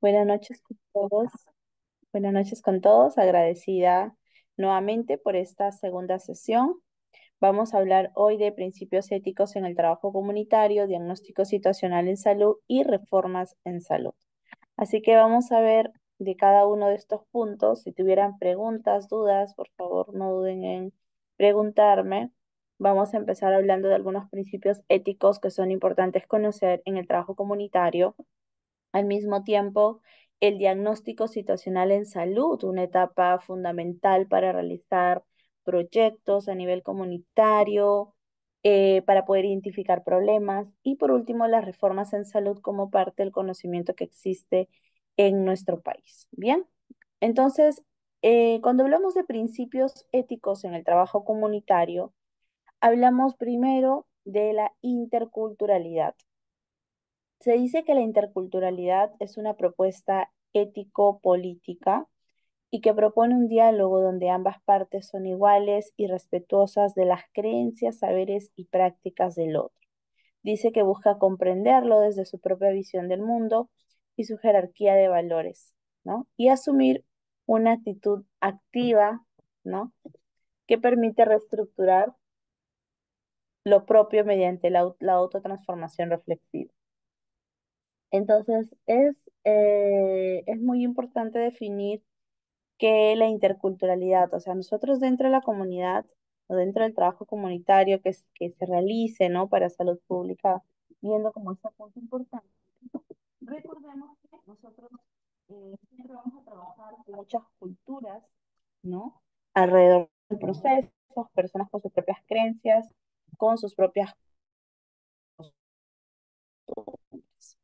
Buenas noches con todos. Buenas noches con todos. Agradecida nuevamente por esta segunda sesión. Vamos a hablar hoy de principios éticos en el trabajo comunitario, diagnóstico situacional en salud y reformas en salud. Así que vamos a ver de cada uno de estos puntos. Si tuvieran preguntas, dudas, por favor, no duden en preguntarme. Vamos a empezar hablando de algunos principios éticos que son importantes conocer en el trabajo comunitario. Al mismo tiempo, el diagnóstico situacional en salud, una etapa fundamental para realizar proyectos a nivel comunitario, para poder identificar problemas. Y por último, las reformas en salud como parte del conocimiento que existe en nuestro país. Bien, entonces, cuando hablamos de principios éticos en el trabajo comunitario, hablamos primero de la interculturalidad. Se dice que la interculturalidad es una propuesta ético-política y que propone un diálogo donde ambas partes son iguales y respetuosas de las creencias, saberes y prácticas del otro. Dice que busca comprenderlo desde su propia visión del mundo y su jerarquía de valores, ¿no? Y asumir una actitud activa, ¿no? Que permite reestructurar lo propio mediante la autotransformación reflexiva. Entonces, es muy importante definir qué es la interculturalidad. O sea, nosotros dentro de la comunidad o dentro del trabajo comunitario que se realice, ¿no? Para salud pública, viendo como este punto importante, recordemos que nosotros siempre vamos a trabajar con muchas culturas, ¿no? Alrededor del proceso, personas con sus propias creencias, con sus propias costumbres.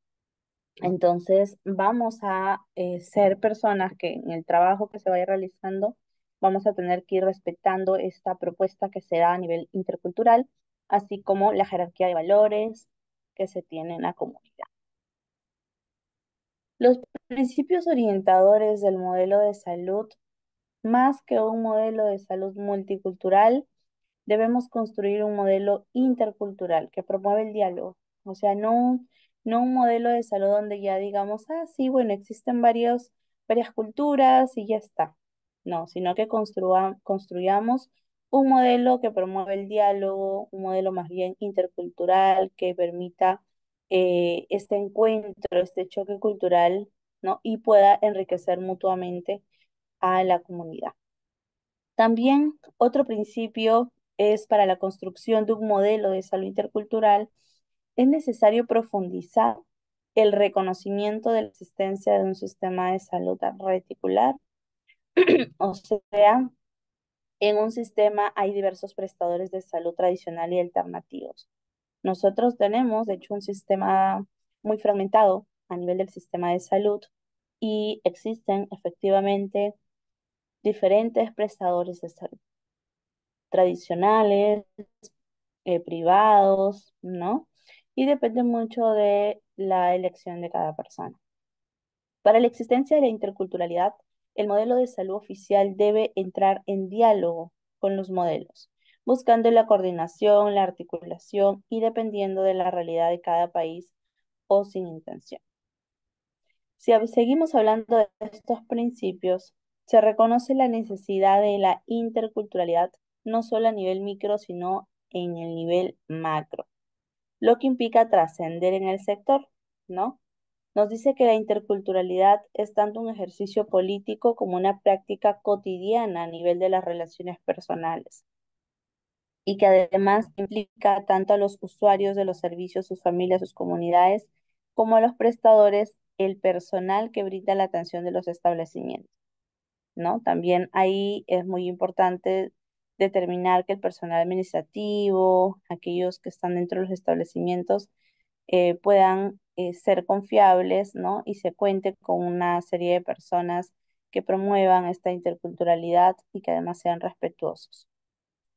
Entonces, vamos a ser personas que en el trabajo que se vaya realizando, vamos a tener que ir respetando esta propuesta que se da a nivel intercultural, así como la jerarquía de valores que se tiene en la comunidad. Los principios orientadores del modelo de salud, más que un modelo de salud multicultural, debemos construir un modelo intercultural que promueve el diálogo. O sea, no un modelo de salud donde ya digamos, ah, sí, bueno, existen varias culturas y ya está. No, sino que construyamos un modelo que promueve el diálogo, un modelo más bien intercultural que permita este encuentro, este choque cultural, ¿no? Y pueda enriquecer mutuamente a la comunidad. También otro principio es para la construcción de un modelo de salud intercultural, es necesario profundizar el reconocimiento de la existencia de un sistema de salud reticular, o sea, en un sistema hay diversos prestadores de salud tradicional y alternativos. Nosotros tenemos, de hecho, un sistema muy fragmentado a nivel del sistema de salud y existen efectivamente diferentes prestadores de salud tradicionales, privados, ¿no? Y depende mucho de la elección de cada persona. Para la existencia de la interculturalidad, el modelo de salud oficial debe entrar en diálogo con los modelos, buscando la coordinación, la articulación y dependiendo de la realidad de cada país o sin intención. Si seguimos hablando de estos principios, se reconoce la necesidad de la interculturalidad no solo a nivel micro, sino en el nivel macro, lo que implica trascender en el sector, ¿no? Nos dice que la interculturalidad es tanto un ejercicio político como una práctica cotidiana a nivel de las relaciones personales y que además implica tanto a los usuarios de los servicios, sus familias, sus comunidades, como a los prestadores, el personal que brinda la atención de los establecimientos, ¿no? También ahí es muy importante determinar que el personal administrativo, aquellos que están dentro de los establecimientos, puedan ser confiables, ¿no? Y se cuente con una serie de personas que promuevan esta interculturalidad y que además sean respetuosos.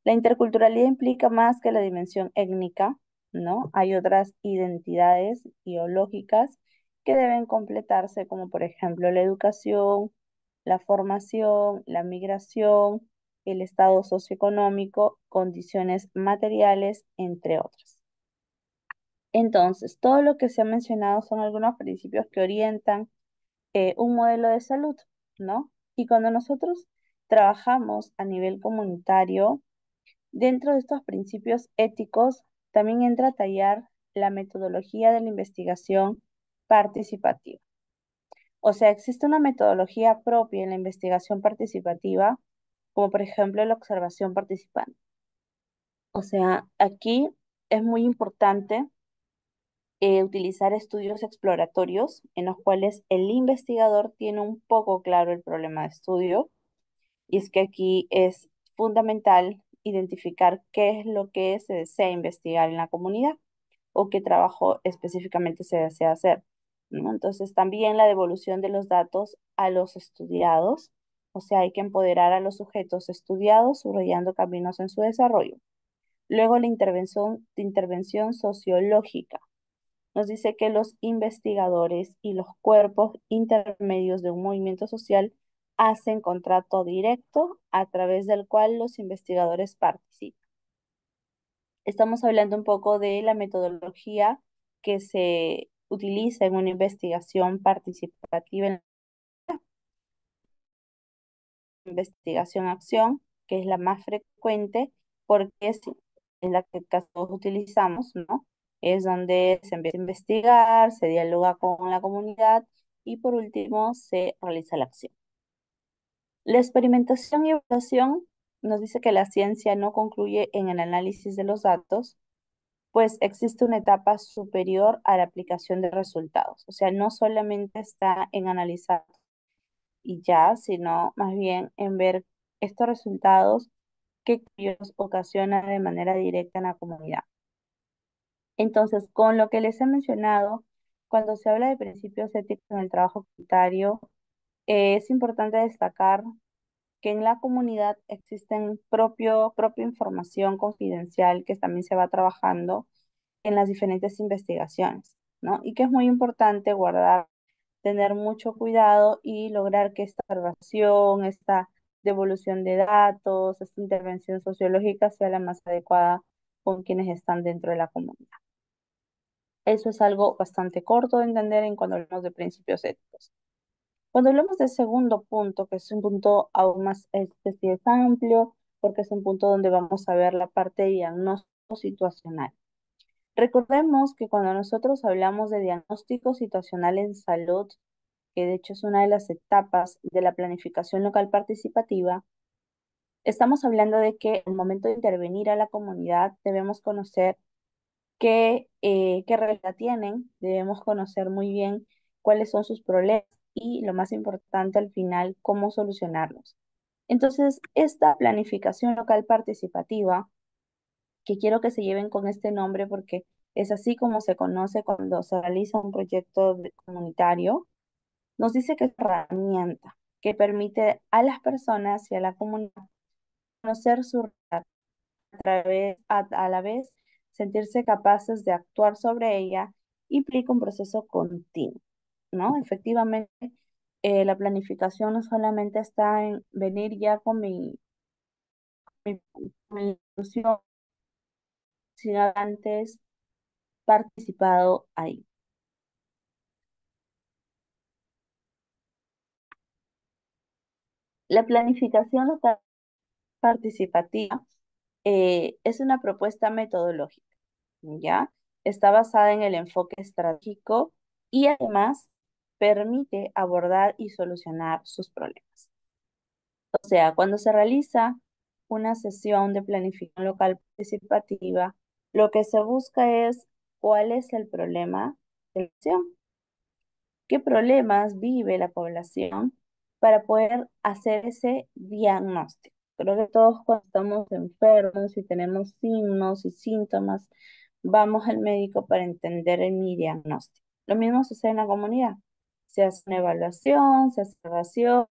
La interculturalidad implica más que la dimensión étnica, ¿no? Hay otras identidades ideológicas que deben completarse, como por ejemplo la educación, la formación, la migración, el estado socioeconómico, condiciones materiales, entre otras. Entonces, todo lo que se ha mencionado son algunos principios que orientan un modelo de salud, ¿no? Y cuando nosotros trabajamos a nivel comunitario, dentro de estos principios éticos, también entra a tallar la metodología de la investigación participativa. O sea, existe una metodología propia en la investigación participativa, como por ejemplo la observación participante. O sea, aquí es muy importante utilizar estudios exploratorios en los cuales el investigador tiene un poco claro el problema de estudio. Y es que aquí es fundamental identificar qué es lo que se desea investigar en la comunidad o qué trabajo específicamente se desea hacer, ¿no? Entonces, también la devolución de los datos a los estudiados, o sea, hay que empoderar a los sujetos estudiados, subrayando caminos en su desarrollo. Luego, la intervención sociológica. Nos dice que los investigadores y los cuerpos intermedios de un movimiento social hacen contrato directo a través del cual los investigadores participan. Estamos hablando un poco de la metodología que se utiliza en una investigación participativa, en la investigación-acción, que es la más frecuente porque es la que casi todos utilizamos, ¿no? Es donde se empieza a investigar, se dialoga con la comunidad y por último se realiza la acción. La experimentación y evaluación nos dice que la ciencia no concluye en el análisis de los datos, pues existe una etapa superior a la aplicación de resultados. O sea, no solamente está en analizar y ya, sino más bien en ver estos resultados que ellos ocasionan de manera directa en la comunidad. Entonces, con lo que les he mencionado, cuando se habla de principios éticos en el trabajo comunitario, es importante destacar que en la comunidad existen propia información confidencial que también se va trabajando en las diferentes investigaciones, ¿no? Y que es muy importante guardar, tener mucho cuidado y lograr que esta observación, esta devolución de datos, esta intervención sociológica sea la más adecuada con quienes están dentro de la comunidad. Eso es algo bastante corto de entender en cuando hablamos de principios éticos. Cuando hablamos del segundo punto, que es un punto aún más, este sí es amplio, porque es un punto donde vamos a ver la parte de diagnóstico situacional. Recordemos que cuando nosotros hablamos de diagnóstico situacional en salud, que de hecho es una de las etapas de la planificación local participativa, estamos hablando de que al momento de intervenir a la comunidad debemos conocer qué realidad tienen, debemos conocer muy bien cuáles son sus problemas y lo más importante al final, cómo solucionarlos. Entonces, esta planificación local participativa, que quiero que se lleven con este nombre porque es así como se conoce cuando se realiza un proyecto comunitario, nos dice que es una herramienta que permite a las personas y a la comunidad conocer su realidad a la vez sentirse capaces de actuar sobre ella implica un proceso continuo, ¿no? Efectivamente, la planificación no solamente está en venir ya con mi ilusión, sino antes participado ahí. La planificación local participativa es una propuesta metodológica, ¿ya? Está basada en el enfoque estratégico y además permite abordar y solucionar sus problemas. O sea, cuando se realiza una sesión de planificación local participativa, lo que se busca es cuál es el problema de la acción, qué problemas vive la población para poder hacer ese diagnóstico. Creo que todos cuando estamos enfermos y tenemos signos y síntomas, vamos al médico para entender mi diagnóstico. Lo mismo sucede en la comunidad. Se hace una evaluación, se hace evaluación,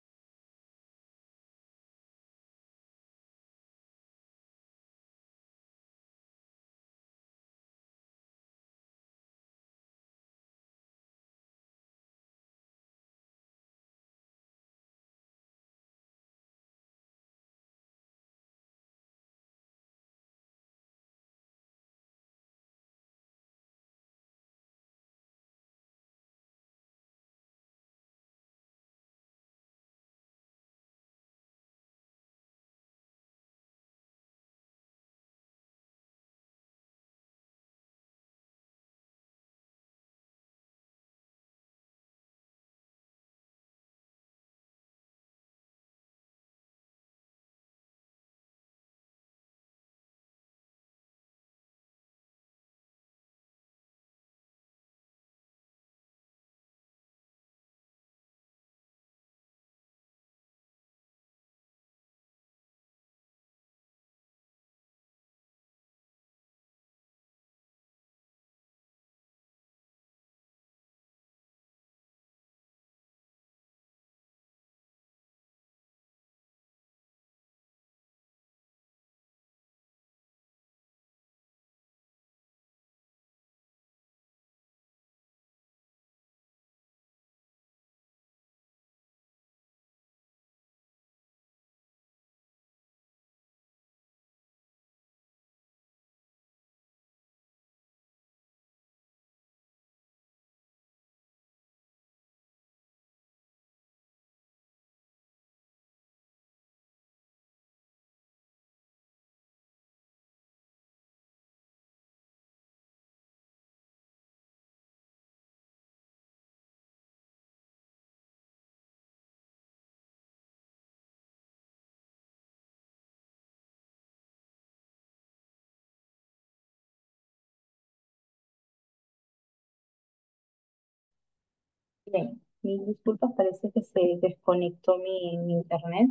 Bien, mis disculpas, parece que se desconectó mi internet.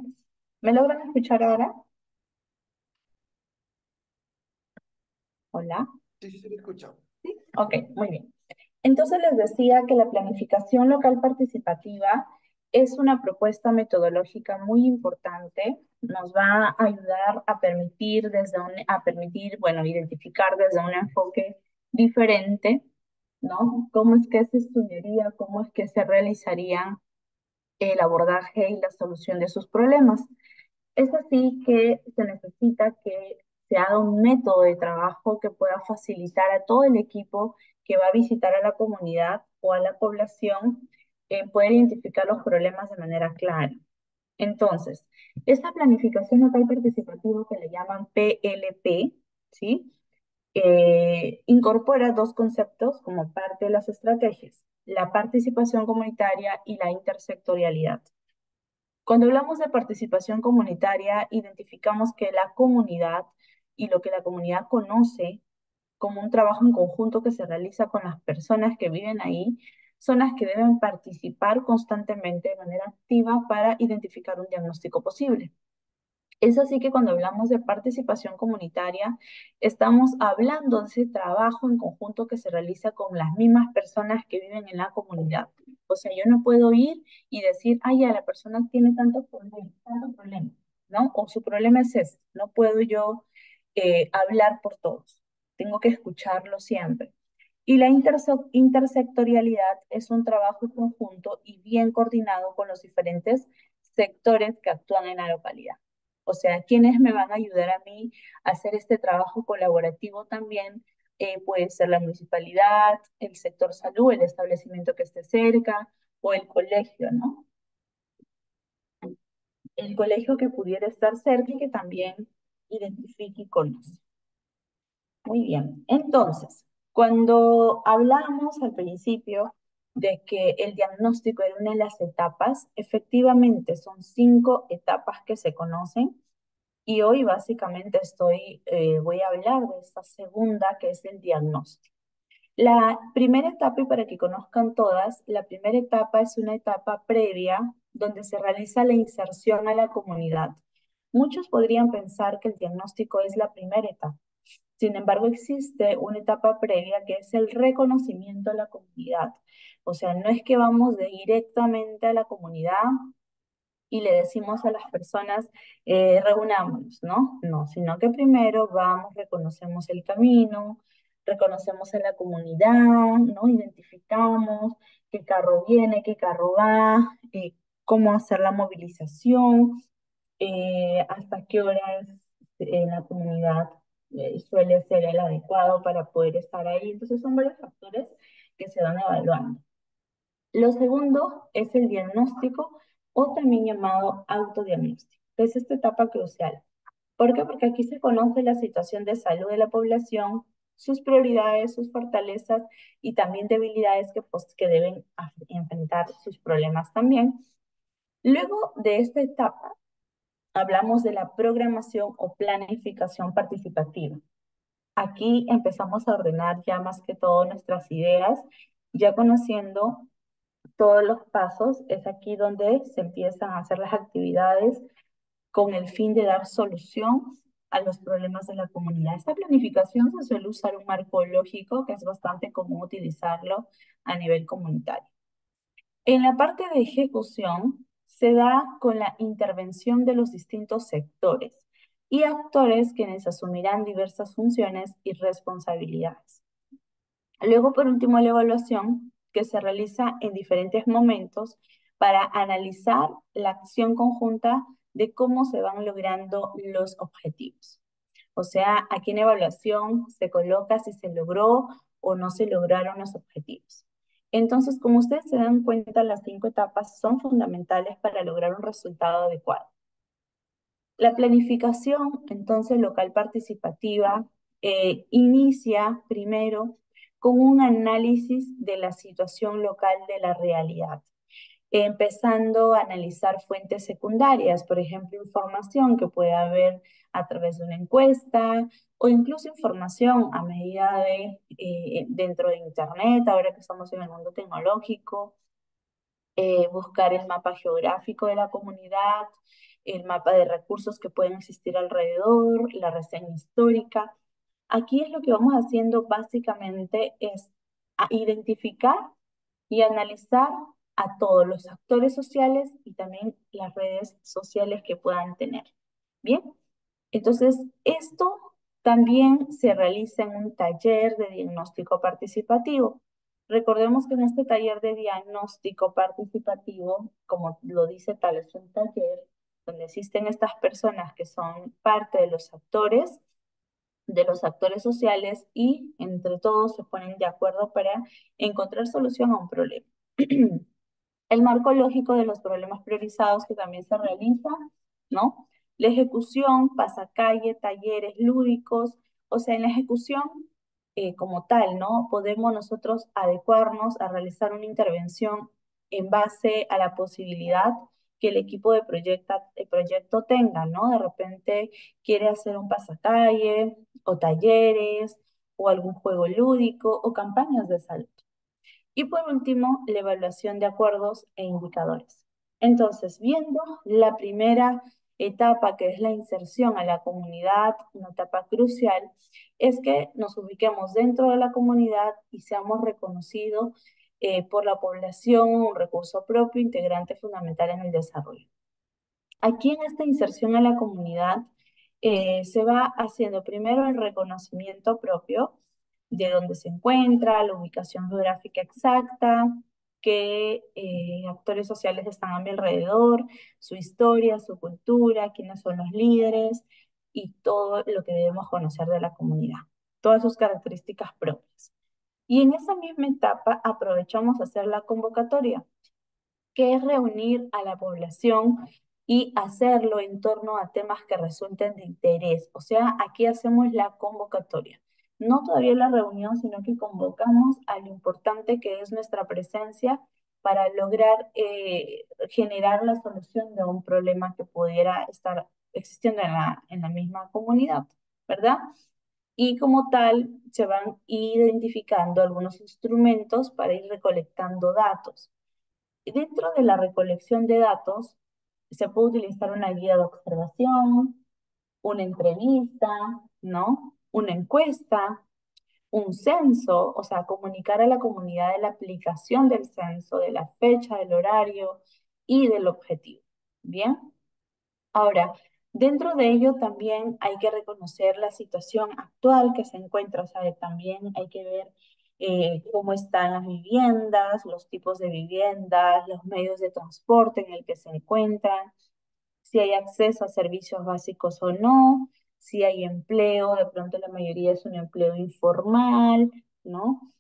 ¿Me logran escuchar ahora? Hola. Sí, sí, sí, lo escucho. Ok, muy bien. Entonces les decía que la planificación local participativa es una propuesta metodológica muy importante. Nos va a ayudar a permitir bueno, identificar desde un enfoque diferente, ¿no? Cómo es que se estudiaría, cómo es que se realizaría el abordaje y la solución de sus problemas. Es así que se necesita que se haga un método de trabajo que pueda facilitar a todo el equipo que va a visitar a la comunidad o a la población poder identificar los problemas de manera clara. Entonces, esta planificación local participativa que le llaman PLP, ¿sí? Incorpora dos conceptos como parte de las estrategias, la participación comunitaria y la intersectorialidad. Cuando hablamos de participación comunitaria, identificamos que la comunidad y lo que la comunidad conoce como un trabajo en conjunto que se realiza con las personas que viven ahí, son las que deben participar constantemente de manera activa para identificar un diagnóstico posible. Es así que cuando hablamos de participación comunitaria, estamos hablando de ese trabajo en conjunto que se realiza con las mismas personas que viven en la comunidad. O sea, yo no puedo ir y decir, ay, ya la persona tiene tantos problemas, ¿no? O su problema es este. No puedo yo hablar por todos. Tengo que escucharlo siempre. Y la intersectorialidad es un trabajo conjunto y bien coordinado con los diferentes sectores que actúan en la localidad. O sea, ¿quiénes me van a ayudar a mí a hacer este trabajo colaborativo también? Puede ser la municipalidad, el sector salud, el establecimiento que esté cerca o el colegio, ¿no? El colegio que pudiera estar cerca y que también identifique y conozca. Muy bien. Entonces, cuando hablamos al principio de que el diagnóstico era una de las etapas, efectivamente son 5 etapas que se conocen y hoy básicamente voy a hablar de esta segunda que es el diagnóstico. La primera etapa, y para que conozcan todas, la primera etapa es una etapa previa donde se realiza la inserción a la comunidad. Muchos podrían pensar que el diagnóstico es la primera etapa. Sin embargo, existe una etapa previa que es el reconocimiento a la comunidad. O sea, no es que vamos directamente a la comunidad y le decimos a las personas, reunámonos, ¿no? No, sino que primero vamos, reconocemos el camino, reconocemos a la comunidad, ¿no? Identificamos qué carro viene, qué carro va, cómo hacer la movilización, hasta qué horas en la comunidad suele ser el adecuado para poder estar ahí. Entonces son varios factores que se van evaluando. Lo segundo es el diagnóstico o también llamado autodiagnóstico, que es esta etapa crucial. ¿Por qué? Porque aquí se conoce la situación de salud de la población, sus prioridades, sus fortalezas y también debilidades que deben enfrentar sus problemas también. Luego de esta etapa, hablamos de la programación o planificación participativa. Aquí empezamos a ordenar ya más que todo nuestras ideas, ya conociendo todos los pasos, es aquí donde se empiezan a hacer las actividades con el fin de dar solución a los problemas de la comunidad. Esta planificación se suele usar un marco lógico que es bastante común utilizarlo a nivel comunitario. En la parte de ejecución se da con la intervención de los distintos sectores y actores quienes asumirán diversas funciones y responsabilidades. Luego, por último, la evaluación que se realiza en diferentes momentos para analizar la acción conjunta de cómo se van logrando los objetivos. O sea, aquí en evaluación se coloca si se logró o no se lograron los objetivos. Entonces, como ustedes se dan cuenta, las 5 etapas son fundamentales para lograr un resultado adecuado. La planificación, entonces, local participativa, inicia primero con un análisis de la situación local de la realidad, empezando a analizar fuentes secundarias, por ejemplo, información que puede haber a través de una encuesta o incluso información a medida de dentro de Internet, ahora que estamos en el mundo tecnológico, buscar el mapa geográfico de la comunidad, el mapa de recursos que pueden existir alrededor, la reseña histórica. Aquí es lo que vamos haciendo básicamente es identificar y analizar a todos los actores sociales y también las redes sociales que puedan tener. Bien, entonces esto también se realiza en un taller de diagnóstico participativo. Recordemos que en este taller de diagnóstico participativo, como lo dice tal, es un taller donde existen estas personas que son parte de los actores sociales y entre todos se ponen de acuerdo para encontrar solución a un problema. El marco lógico de los problemas priorizados que también se realiza, ¿no? La ejecución, pasacalle, talleres lúdicos, o sea, en la ejecución como tal, ¿no? Podemos nosotros adecuarnos a realizar una intervención en base a la posibilidad que el equipo de proyecto tenga, ¿no? De repente quiere hacer un pasacalle o talleres o algún juego lúdico o campañas de salud. Y por último, la evaluación de acuerdos e indicadores. Entonces, viendo la primera etapa, que es la inserción a la comunidad, una etapa crucial, es que nos ubiquemos dentro de la comunidad y seamos reconocidos por la población, un recurso propio, integrante fundamental en el desarrollo. Aquí en esta inserción a la comunidad se va haciendo primero el reconocimiento propio de dónde se encuentra, la ubicación geográfica exacta, qué actores sociales están a mi alrededor, su historia, su cultura, quiénes son los líderes y todo lo que debemos conocer de la comunidad, todas sus características propias. Y en esa misma etapa aprovechamos a hacer la convocatoria, que es reunir a la población y hacerlo en torno a temas que resulten de interés. O sea, aquí hacemos la convocatoria. No todavía la reunión, sino que convocamos a lo importante que es nuestra presencia para lograr generar la solución de un problema que pudiera estar existiendo en la misma comunidad, ¿verdad? Y como tal, se van identificando algunos instrumentos para ir recolectando datos. Dentro de la recolección de datos, se puede utilizar una guía de observación, una entrevista, ¿no? Una encuesta, un censo, o sea, comunicar a la comunidad de la aplicación del censo, de la fecha, del horario y del objetivo. Bien. Ahora, dentro de ello también hay que reconocer la situación actual que se encuentra, o sea, también hay que ver cómo están las viviendas, los tipos de viviendas, los medios de transporte en el que se encuentran, si hay acceso a servicios básicos o no, si hay empleo, de pronto la mayoría es un empleo informal, ¿no?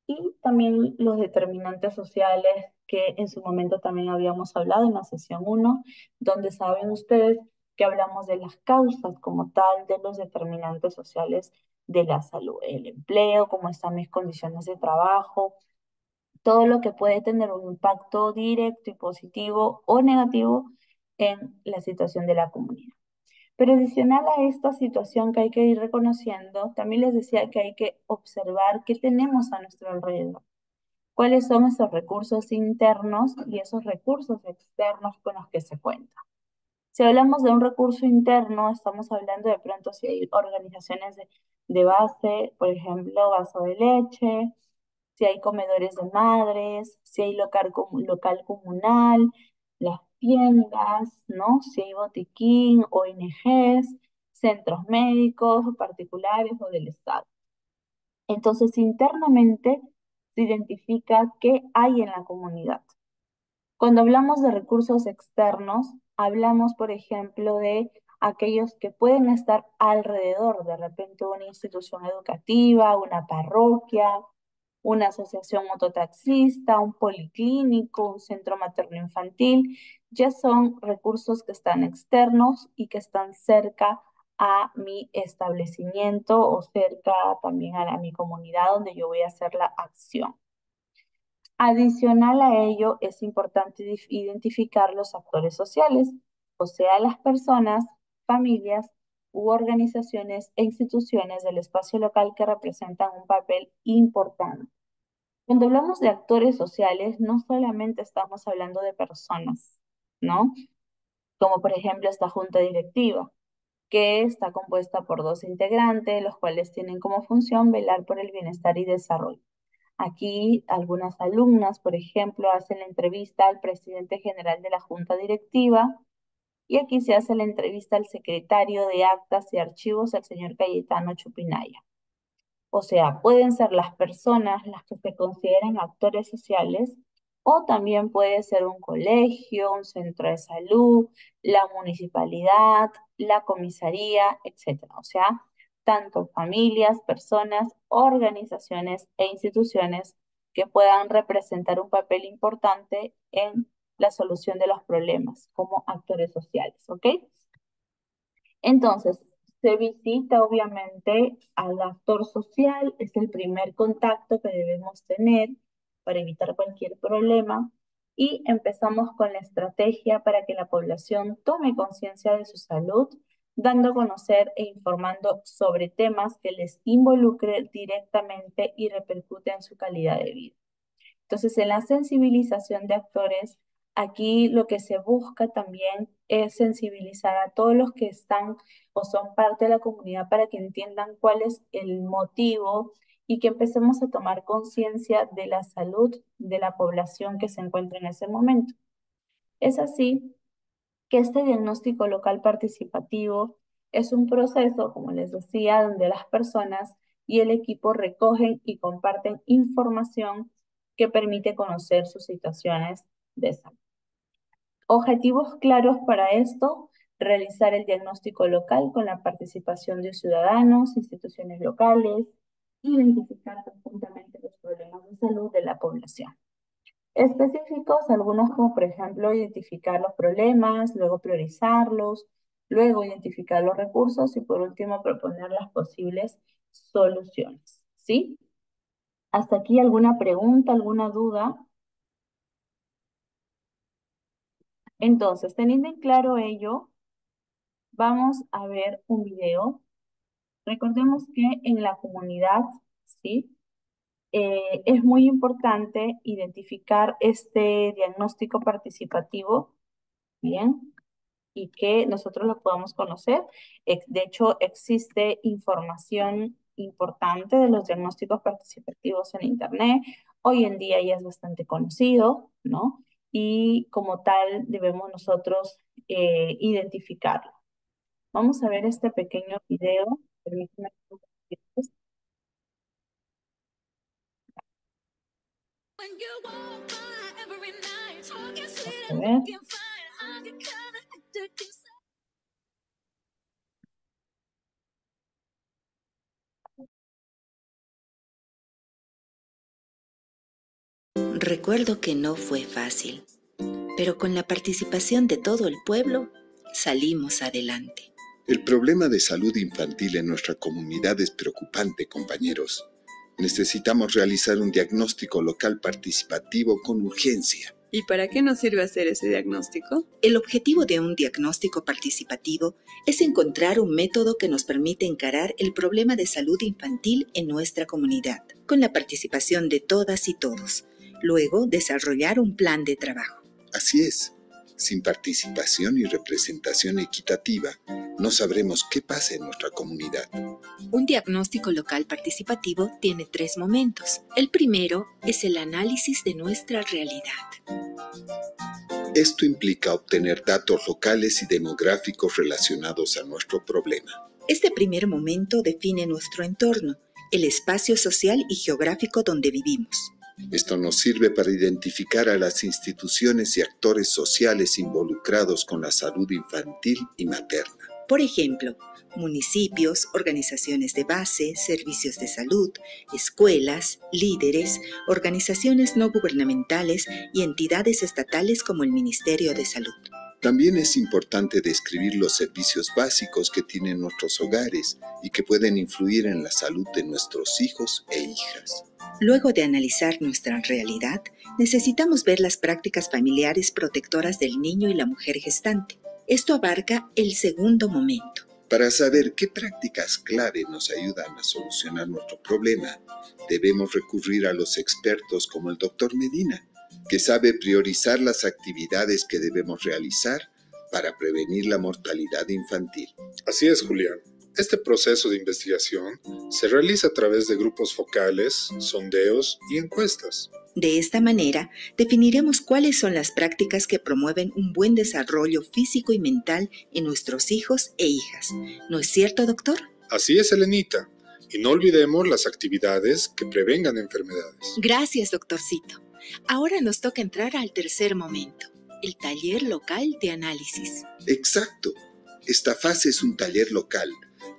Y también los determinantes sociales que en su momento también habíamos hablado en la sesión uno, donde saben ustedes que hablamos de las causas como tal de los determinantes sociales de la salud, el empleo, cómo están mis condiciones de trabajo, todo lo que puede tener un impacto directo y positivo o negativo en la situación de la comunidad. Pero adicional a esta situación que hay que ir reconociendo, también les decía que hay que observar qué tenemos a nuestro alrededor, cuáles son esos recursos internos y esos recursos externos con los que se cuenta. Si hablamos de un recurso interno, estamos hablando de pronto si hay organizaciones de base, por ejemplo, vaso de leche, si hay comedores de madres, si hay local comunal, las tiendas, ¿no? Si hay botiquín, ONGs, centros médicos, particulares o del Estado. Entonces, internamente se identifica qué hay en la comunidad. Cuando hablamos de recursos externos, hablamos, por ejemplo, de aquellos que pueden estar alrededor, de repente una institución educativa, una parroquia, una asociación mototaxista, un policlínico, un centro materno-infantil, ya son recursos que están externos y que están cerca a mi establecimiento o cerca también a mi comunidad donde yo voy a hacer la acción. Adicional a ello, es importante identificar los actores sociales, o sea, las personas, familias u organizaciones e instituciones del espacio local que representan un papel importante. Cuando hablamos de actores sociales, no solamente estamos hablando de personas, ¿no? Como por ejemplo esta junta directiva, que está compuesta por dos integrantes, los cuales tienen como función velar por el bienestar y desarrollo. Aquí algunas alumnas, por ejemplo, hacen la entrevista al presidente general de la junta directiva y aquí se hace la entrevista al secretario de actas y archivos, el señor Cayetano Chupinaya. O sea, pueden ser las personas las que se consideran actores sociales o también puede ser un colegio, un centro de salud, la municipalidad, la comisaría, etcétera. O sea, tanto familias, personas, organizaciones e instituciones que puedan representar un papel importante en la solución de los problemas como actores sociales, ¿ok? Entonces, se visita obviamente al actor social, es el primer contacto que debemos tener para evitar cualquier problema y empezamos con la estrategia para que la población tome conciencia de su salud, dando a conocer e informando sobre temas que les involucre directamente y repercute en su calidad de vida. Entonces, en la sensibilización de actores, aquí lo que se busca también es sensibilizar a todos los que están o son parte de la comunidad para que entiendan cuál es el motivo y que empecemos a tomar conciencia de la salud de la población que se encuentra en ese momento. Es así que este diagnóstico local participativo es un proceso, como les decía, donde las personas y el equipo recogen y comparten información que permite conocer sus situaciones de salud. Objetivos claros para esto: realizar el diagnóstico local con la participación de ciudadanos, instituciones locales, identificar conjuntamente los problemas de salud de la población. Específicos, algunos como por ejemplo identificar los problemas, luego priorizarlos, luego identificar los recursos y por último proponer las posibles soluciones. ¿Sí? ¿Hasta aquí alguna pregunta, alguna duda? Entonces, teniendo en claro ello, vamos a ver un video. Recordemos que en la comunidad, ¿sí? Es muy importante identificar este diagnóstico participativo, ¿bien? Y que nosotros lo podamos conocer. De hecho, existe información importante de los diagnósticos participativos en Internet. Hoy en día ya es bastante conocido, ¿no? Y como tal debemos nosotros identificarlo. Vamos a ver este pequeño video. Permíteme. A ver. Recuerdo que no fue fácil, pero con la participación de todo el pueblo salimos adelante. El problema de salud infantil en nuestra comunidad es preocupante, compañeros. Necesitamos realizar un diagnóstico local participativo con urgencia. ¿Y para qué nos sirve hacer ese diagnóstico? El objetivo de un diagnóstico participativo es encontrar un método que nos permite encarar el problema de salud infantil en nuestra comunidad, con la participación de todas y todos. Luego, desarrollar un plan de trabajo. Así es. Sin participación y representación equitativa, no sabremos qué pasa en nuestra comunidad. Un diagnóstico local participativo tiene 3 momentos. El primero es el análisis de nuestra realidad. Esto implica obtener datos locales y demográficos relacionados a nuestro problema. Este primer momento define nuestro entorno, el espacio social y geográfico donde vivimos. Esto nos sirve para identificar a las instituciones y actores sociales involucrados con la salud infantil y materna. Por ejemplo, municipios, organizaciones de base, servicios de salud, escuelas, líderes, organizaciones no gubernamentales y entidades estatales como el Ministerio de Salud. También es importante describir los servicios básicos que tienen nuestros hogares y que pueden influir en la salud de nuestros hijos e hijas. Luego de analizar nuestra realidad, necesitamos ver las prácticas familiares protectoras del niño y la mujer gestante. Esto abarca el segundo momento. Para saber qué prácticas clave nos ayudan a solucionar nuestro problema, debemos recurrir a los expertos como el Dr. Medina, que sabe priorizar las actividades que debemos realizar para prevenir la mortalidad infantil. Así es, Julián. Este proceso de investigación se realiza a través de grupos focales, sondeos y encuestas. De esta manera, definiremos cuáles son las prácticas que promueven un buen desarrollo físico y mental en nuestros hijos e hijas. ¿No es cierto, doctor? Así es, Elenita. Y no olvidemos las actividades que prevengan enfermedades. Gracias, doctorcito. Ahora nos toca entrar al tercer momento, el taller local de análisis. Exacto. Esta fase es un taller local,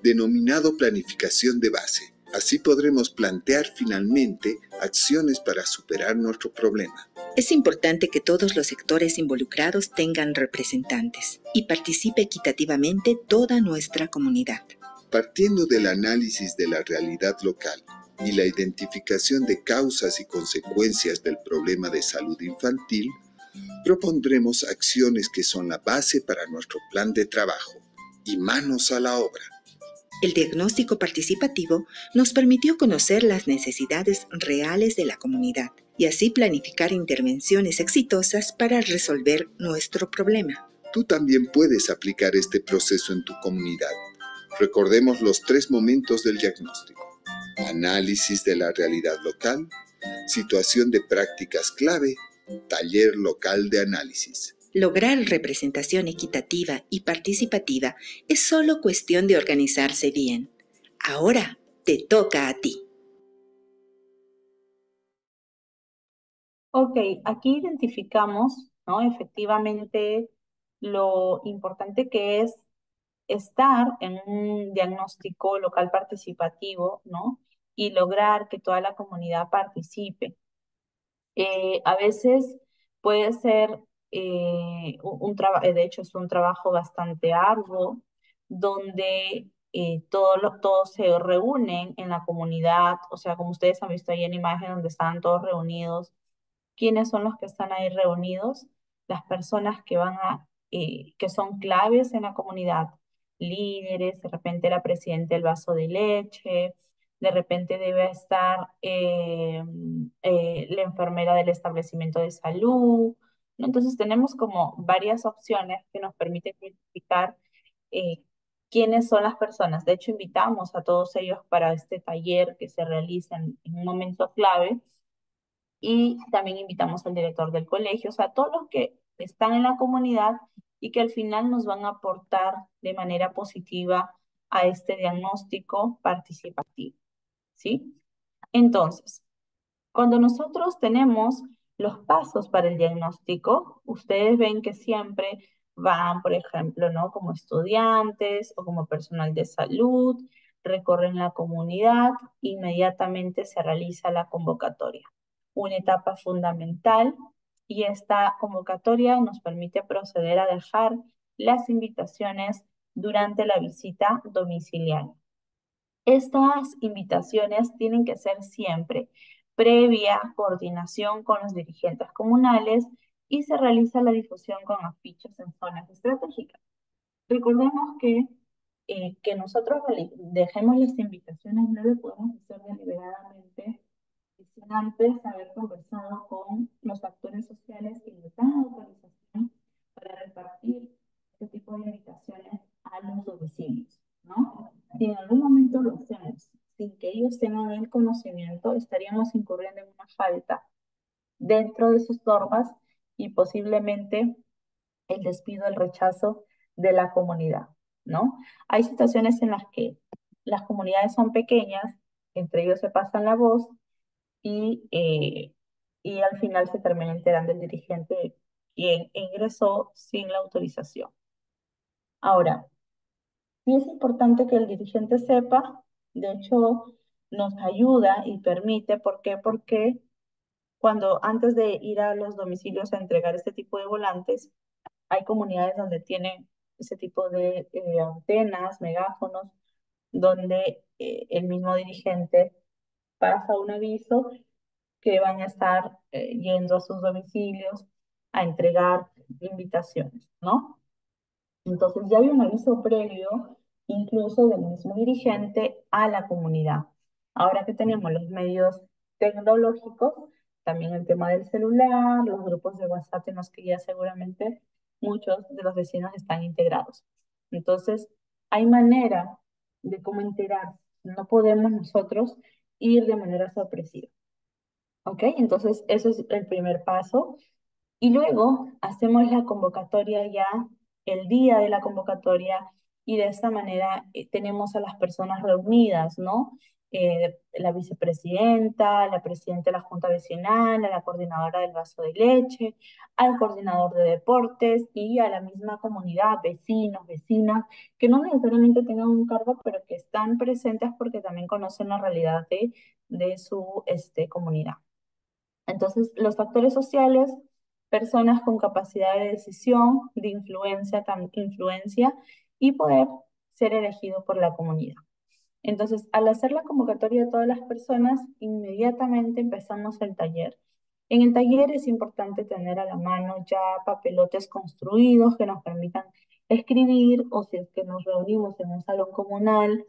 denominado planificación de base. Así podremos plantear finalmente acciones para superar nuestro problema. Es importante que todos los sectores involucrados tengan representantes y participe equitativamente toda nuestra comunidad. Partiendo del análisis de la realidad local y la identificación de causas y consecuencias del problema de salud infantil, propondremos acciones que son la base para nuestro plan de trabajo. Y manos a la obra. El diagnóstico participativo nos permitió conocer las necesidades reales de la comunidad y así planificar intervenciones exitosas para resolver nuestro problema. Tú también puedes aplicar este proceso en tu comunidad. Recordemos los 3 momentos del diagnóstico: análisis de la realidad local, situación de prácticas clave, taller local de análisis. Lograr representación equitativa y participativa es solo cuestión de organizarse bien. Ahora te toca a ti. Ok, aquí identificamos, ¿no? Efectivamente, lo importante que es estar en un diagnóstico local participativo, ¿no? Y lograr que toda la comunidad participe. A veces puede ser un trabajo, de hecho es un trabajo bastante arduo, donde todos se reúnen en la comunidad, o sea, como ustedes han visto ahí en imagen donde estaban todos reunidos. ¿Quiénes son los que están ahí reunidos? Las personas que son claves en la comunidad, líderes, de repente la presidenta del vaso de leche, de repente debe estar la enfermera del establecimiento de salud, ¿no? Entonces tenemos como varias opciones que nos permiten identificar eh, quiénes son las personas. De hecho, invitamos a todos ellos para este taller que se realiza en un momento clave y también invitamos al director del colegio, o sea, todos los que están en la comunidad y que al final nos van a aportar de manera positiva a este diagnóstico participativo, ¿sí? Entonces, cuando nosotros tenemos los pasos para el diagnóstico, ustedes ven que siempre van, por ejemplo, ¿no? Como estudiantes o como personal de salud, recorren la comunidad, inmediatamente se realiza la convocatoria. Una etapa fundamental y esta convocatoria nos permite proceder a dejar las invitaciones durante la visita domiciliaria. Estas invitaciones tienen que ser siempre previa coordinación con los dirigentes comunales y se realiza la difusión con afiches en zonas estratégicas. Recordemos que nosotros dejemos las invitaciones, no lo podemos hacer deliberadamente sin antes haber conversado con los actores sociales que nos dan autorización para repartir este tipo de invitaciones a los domicilios, ¿no? Si en algún momento lo hacemos sin que ellos tengan el conocimiento, estaríamos incurriendo en una falta dentro de sus normas y posiblemente el despido, el rechazo de la comunidad, ¿no? Hay situaciones en las que las comunidades son pequeñas, entre ellos se pasan la voz y, eh, y al final se termina enterando el dirigente quien ingresó sin la autorización. Ahora, sí es importante que el dirigente sepa, de hecho, nos ayuda y permite, ¿por qué? Porque cuando antes de ir a los domicilios a entregar este tipo de volantes, hay comunidades donde tienen ese tipo de antenas, megáfonos, donde el mismo dirigente pasa un aviso que van a estar yendo a sus domicilios a entregar invitaciones, ¿no? Entonces ya hay un aviso previo incluso del mismo dirigente a la comunidad. Ahora que tenemos los medios tecnológicos, también el tema del celular, los grupos de WhatsApp en los que ya seguramente muchos de los vecinos están integrados. Entonces, hay manera de cómo enterarse. No podemos nosotros ir de manera sorpresiva. ¿Ok? Entonces, eso es el primer paso. Y luego hacemos la convocatoria ya, el día de la convocatoria, y de esta manera tenemos a las personas reunidas, ¿no? La vicepresidenta, la presidenta de la Junta Vecinal, a la coordinadora del vaso de leche, al coordinador de deportes y a la misma comunidad, vecinos, vecinas, que no necesariamente tengan un cargo, pero que están presentes porque también conocen la realidad de su comunidad. Entonces, los factores sociales, personas con capacidad de decisión, de influencia, influencia y poder ser elegido por la comunidad. Entonces, al hacer la convocatoria de todas las personas, inmediatamente empezamos el taller. En el taller es importante tener a la mano ya papelotes construidos que nos permitan escribir, o si es que nos reunimos en un salón comunal,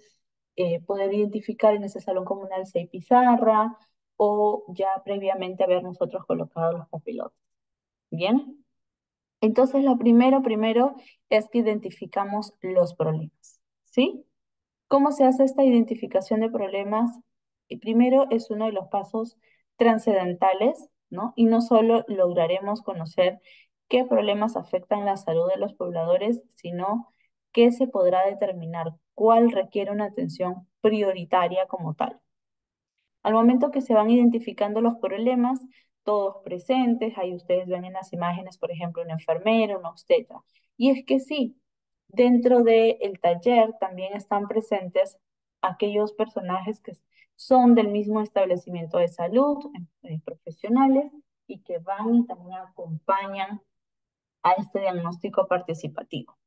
poder identificar en ese salón comunal si hay pizarra o ya previamente haber nosotros colocado los papelotes. ¿Bien? Entonces, lo primero es que identificamos los problemas, ¿sí? ¿Cómo se hace esta identificación de problemas? Y primero es uno de los pasos trascendentales, ¿no? Y no solo lograremos conocer qué problemas afectan la salud de los pobladores, sino qué se podrá determinar, cuál requiere una atención prioritaria como tal. Al momento que se van identificando los problemas, todos presentes, ahí ustedes ven en las imágenes, por ejemplo, un enfermero, una obstetra. Y es que sí, dentro del taller también están presentes aquellos personajes que son del mismo establecimiento de salud, profesionales, y que van y también acompañan a este diagnóstico participativo.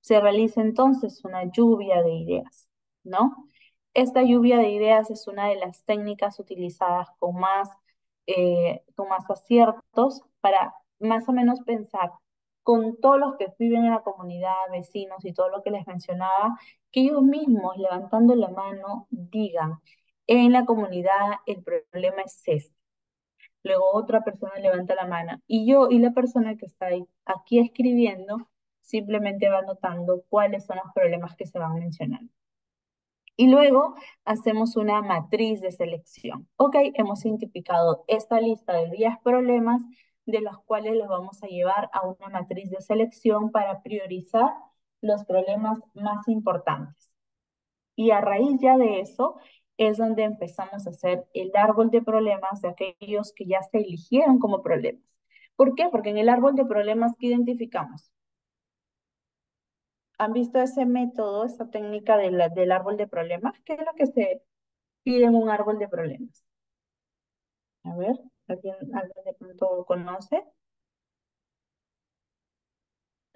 Se realiza entonces una lluvia de ideas, ¿no? Esta lluvia de ideas es una de las técnicas utilizadas con más aciertos para más o menos pensar con todos los que viven en la comunidad, vecinos y todo lo que les mencionaba, que ellos mismos levantando la mano digan, en la comunidad el problema es este. Luego otra persona levanta la mano y yo y la persona que está ahí, aquí escribiendo simplemente va anotando cuáles son los problemas que se van mencionando. Y luego hacemos una matriz de selección. Ok, hemos identificado esta lista de 10 problemas de los cuales los vamos a llevar a una matriz de selección para priorizar los problemas más importantes. Y a raíz ya de eso es donde empezamos a hacer el árbol de problemas de aquellos que ya se eligieron como problemas. ¿Por qué? Porque en el árbol de problemas que identificamos, ¿han visto ese método, esa técnica del árbol de problemas? ¿Qué es lo que se pide en un árbol de problemas? A ver, ¿alguien de pronto conoce?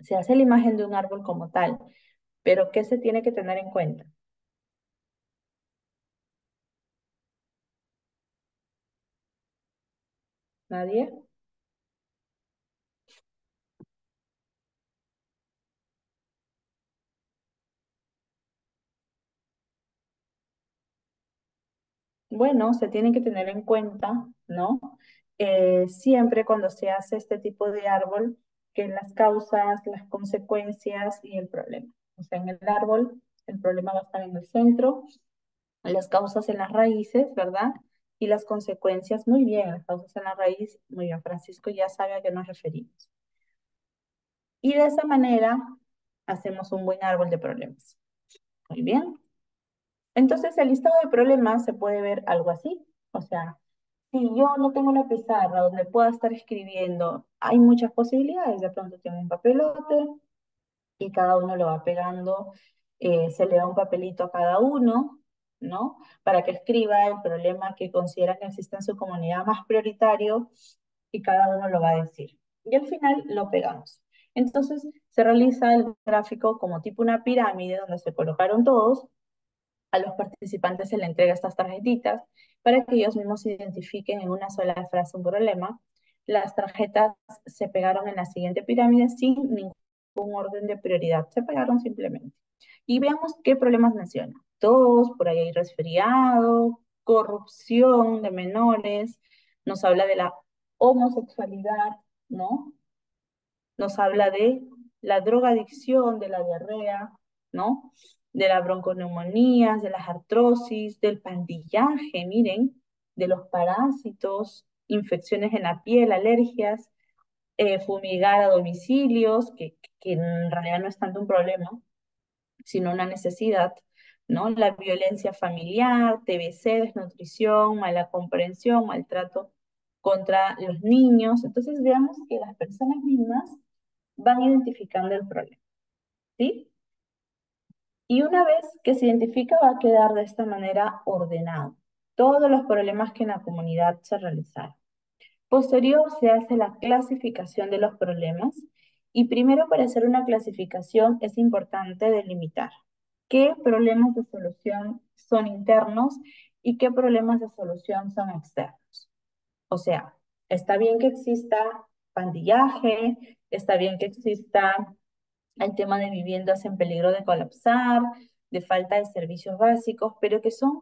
Se hace la imagen de un árbol como tal, pero ¿qué se tiene que tener en cuenta? ¿Nadie? Bueno, se tiene que tener en cuenta, ¿no? Siempre cuando se hace este tipo de árbol, que las causas, las consecuencias y el problema. O sea, en el árbol, el problema va a estar en el centro, las causas en las raíces, ¿verdad? Y las consecuencias, muy bien, las causas en la raíz, muy bien, Francisco ya sabe a qué nos referimos. Y de esa manera hacemos un buen árbol de problemas. Muy bien. Entonces, el listado de problemas se puede ver algo así. O sea, si yo no tengo una pizarra donde pueda estar escribiendo, hay muchas posibilidades. De pronto tengo un papelote y cada uno lo va pegando, se le da un papelito a cada uno, ¿no? Para que escriba el problema que considera que existe en su comunidad más prioritario y cada uno lo va a decir. Y al final lo pegamos. Entonces se realiza el gráfico como tipo una pirámide donde se colocaron todos. A los participantes se les entrega estas tarjetitas para que ellos mismos identifiquen en una sola frase un problema. Las tarjetas se pegaron en la siguiente pirámide sin ningún orden de prioridad, se pegaron simplemente. Y veamos qué problemas menciona. Tos, por ahí hay resfriado, corrupción de menores, nos habla de la homosexualidad, ¿no? Nos habla de la drogadicción, de la diarrea, ¿no? De la bronconeumonía, de las artrosis, del pandillaje, miren, de los parásitos, infecciones en la piel, alergias, fumigar a domicilios, que en realidad no es tanto un problema, sino una necesidad, ¿no? La violencia familiar, TBC, desnutrición, mala comprensión, maltrato contra los niños. Entonces veamos que las personas mismas van identificando el problema, ¿sí? Y una vez que se identifica va a quedar de esta manera ordenado todos los problemas que en la comunidad se realizaron. Posterior se hace la clasificación de los problemas y primero para hacer una clasificación es importante delimitar qué problemas de solución son internos y qué problemas de solución son externos. O sea, está bien que exista pandillaje, está bien que exista el tema de viviendas en peligro de colapsar, de falta de servicios básicos, pero que son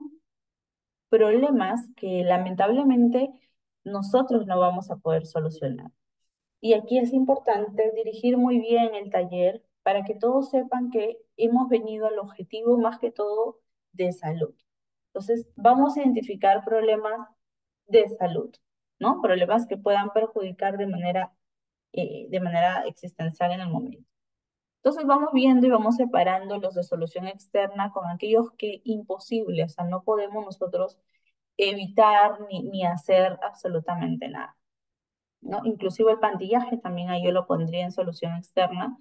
problemas que lamentablemente nosotros no vamos a poder solucionar. Y aquí es importante dirigir muy bien el taller para que todos sepan que hemos venido al objetivo más que todo de salud. Entonces, vamos a identificar problemas de salud, ¿no? Problemas que puedan perjudicar de manera existencial en el momento. Entonces vamos viendo y vamos separando los de solución externa con aquellos que imposible, o sea, no podemos nosotros evitar ni hacer absolutamente nada, ¿no? Inclusive el pantillaje también ahí yo lo pondría en solución externa,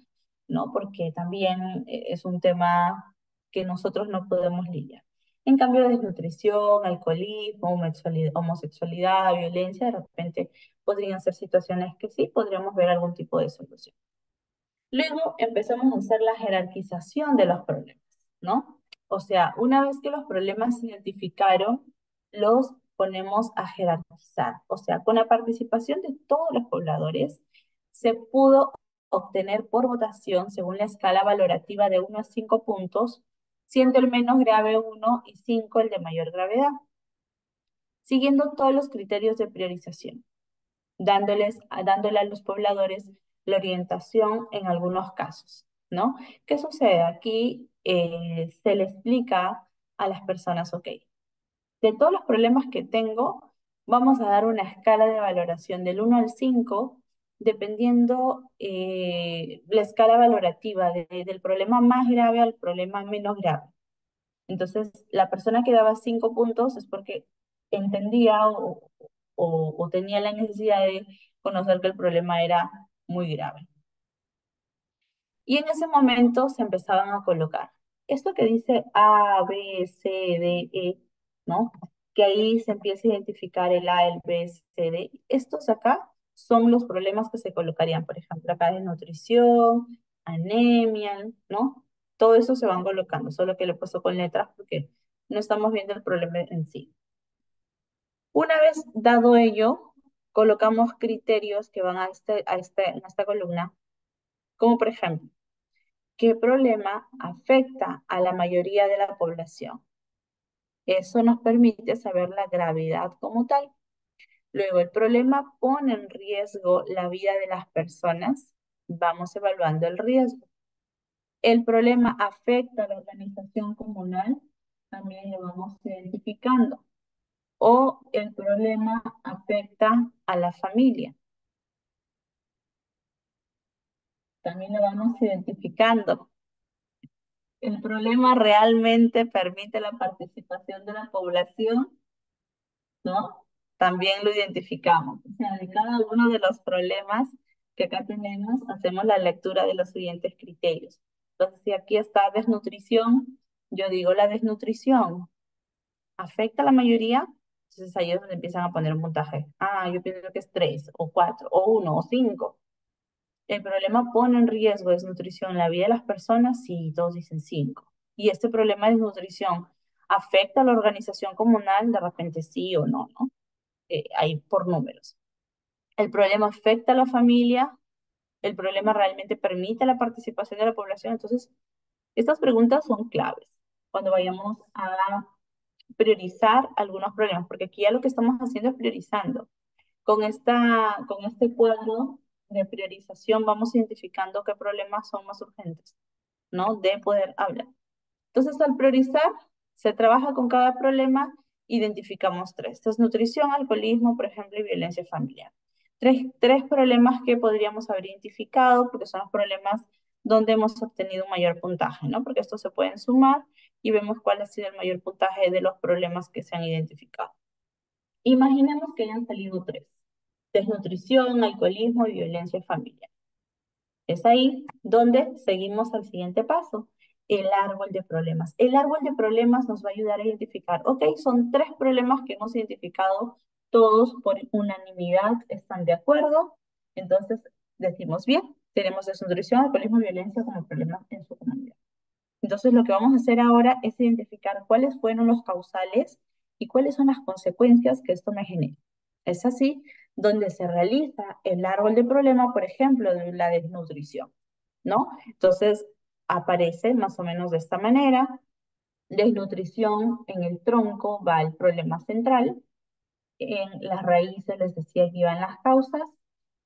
¿no? Porque también es un tema que nosotros no podemos lidiar. En cambio, desnutrición, alcoholismo, homosexualidad, violencia, de repente podrían ser situaciones que sí podríamos ver algún tipo de solución. Luego empezamos a hacer la jerarquización de los problemas, ¿no? O sea, una vez que los problemas se identificaron, los ponemos a jerarquizar. O sea, con la participación de todos los pobladores, se pudo obtener por votación según la escala valorativa de 1 a 5 puntos, siendo el menos grave 1 y 5 el de mayor gravedad, siguiendo todos los criterios de priorización dándole a los pobladores la orientación en algunos casos, ¿no? ¿Qué sucede? Aquí se le explica a las personas, ok, de todos los problemas que tengo, vamos a dar una escala de valoración del 1 al 5, dependiendo la escala valorativa del problema más grave al problema menos grave. Entonces, la persona que daba 5 puntos es porque entendía o tenía la necesidad de conocer que el problema era muy grave. Y en ese momento se empezaban a colocar esto que dice A, B, C, D, E, ¿no? Que ahí se empieza a identificar el A, el B, C, D. Estos acá son los problemas que se colocarían, por ejemplo, acá de nutrición, anemia, ¿no? Todo eso se van colocando, solo que lo he puesto con letras porque no estamos viendo el problema en sí. Una vez dado ello, colocamos criterios que van en esta columna, como por ejemplo, ¿qué problema afecta a la mayoría de la población? Eso nos permite saber la gravedad como tal. Luego, el problema pone en riesgo la vida de las personas. Vamos evaluando el riesgo. El problema afecta a la organización comunal. También lo vamos identificando. O el problema afecta a la familia. También lo vamos identificando. El problema realmente permite la participación de la población, ¿no? También lo identificamos. O sea, de cada uno de los problemas que acá tenemos, hacemos la lectura de los siguientes criterios. Entonces, si aquí está desnutrición, yo digo la desnutrición afecta a la mayoría, entonces ahí es donde empiezan a poner un puntaje. Ah, yo pienso que es 3, o 4, o 1, o 5. El problema pone en riesgo desnutrición la vida de las personas, sí, todos dicen 5. Y este problema de desnutrición afecta a la organización comunal, de repente sí o no, ¿no? Ahí por números. El problema afecta a la familia, el problema realmente permite la participación de la población, entonces Estas preguntas son claves cuando vayamos a priorizar algunos problemas, porque aquí ya lo que estamos haciendo es priorizando. Con este cuadro de priorización vamos identificando qué problemas son más urgentes, ¿no? De poder hablar. Entonces, al priorizar, se trabaja con cada problema, identificamos tres. Desnutrición, alcoholismo, por ejemplo, y violencia familiar. Tres problemas que podríamos haber identificado, porque son los problemas donde hemos obtenido un mayor puntaje, ¿no? Porque estos se pueden sumar y vemos cuál ha sido el mayor puntaje de los problemas que se han identificado. Imaginemos que hayan salido tres. Desnutrición, alcoholismo y violencia familiar. Es ahí donde seguimos al siguiente paso, el árbol de problemas. El árbol de problemas nos va a ayudar a identificar, ok, son tres problemas que hemos identificado, todos por unanimidad están de acuerdo, entonces decimos bien, tenemos desnutrición, alcoholismo y violencia como problemas en su comunidad. Entonces lo que vamos a hacer ahora es identificar cuáles fueron los causales y cuáles son las consecuencias que esto me genera. Es así donde se realiza el árbol de problema, por ejemplo, de la desnutrición, ¿no? Entonces aparece más o menos de esta manera. Desnutrición en el tronco va el problema central, en las raíces les decía que iban las causas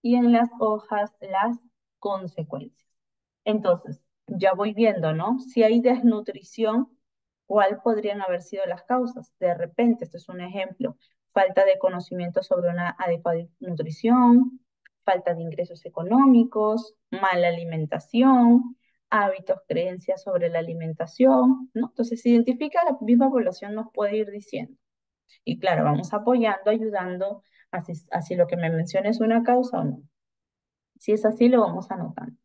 y en las hojas las consecuencias. Entonces, ya voy viendo, ¿no? Si hay desnutrición, ¿cuál podrían haber sido las causas? De repente, esto es un ejemplo, falta de conocimiento sobre una adecuada nutrición, falta de ingresos económicos, mala alimentación, hábitos, creencias sobre la alimentación, ¿no? Entonces, se identifica, la misma población nos puede ir diciendo. Y claro, vamos apoyando, ayudando, así lo que me menciona es una causa o no. Si es así, lo vamos anotando.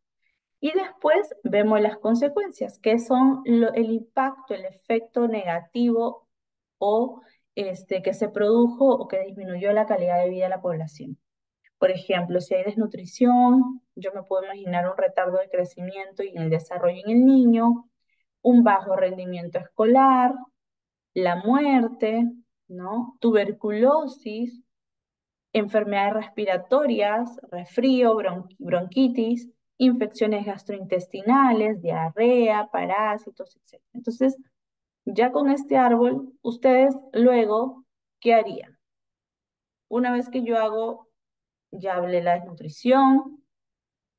Y después vemos las consecuencias, que son el impacto, el efecto negativo o que se produjo o que disminuyó la calidad de vida de la población. Por ejemplo, si hay desnutrición, yo me puedo imaginar un retardo de crecimiento y en el desarrollo en el niño, un bajo rendimiento escolar, la muerte, ¿no? Tuberculosis, enfermedades respiratorias, resfrío, bronquitis, infecciones gastrointestinales, diarrea, parásitos, etc. Entonces, ya con este árbol, ustedes luego, ¿qué harían? Una vez que yo hago, ya hablé de la desnutrición,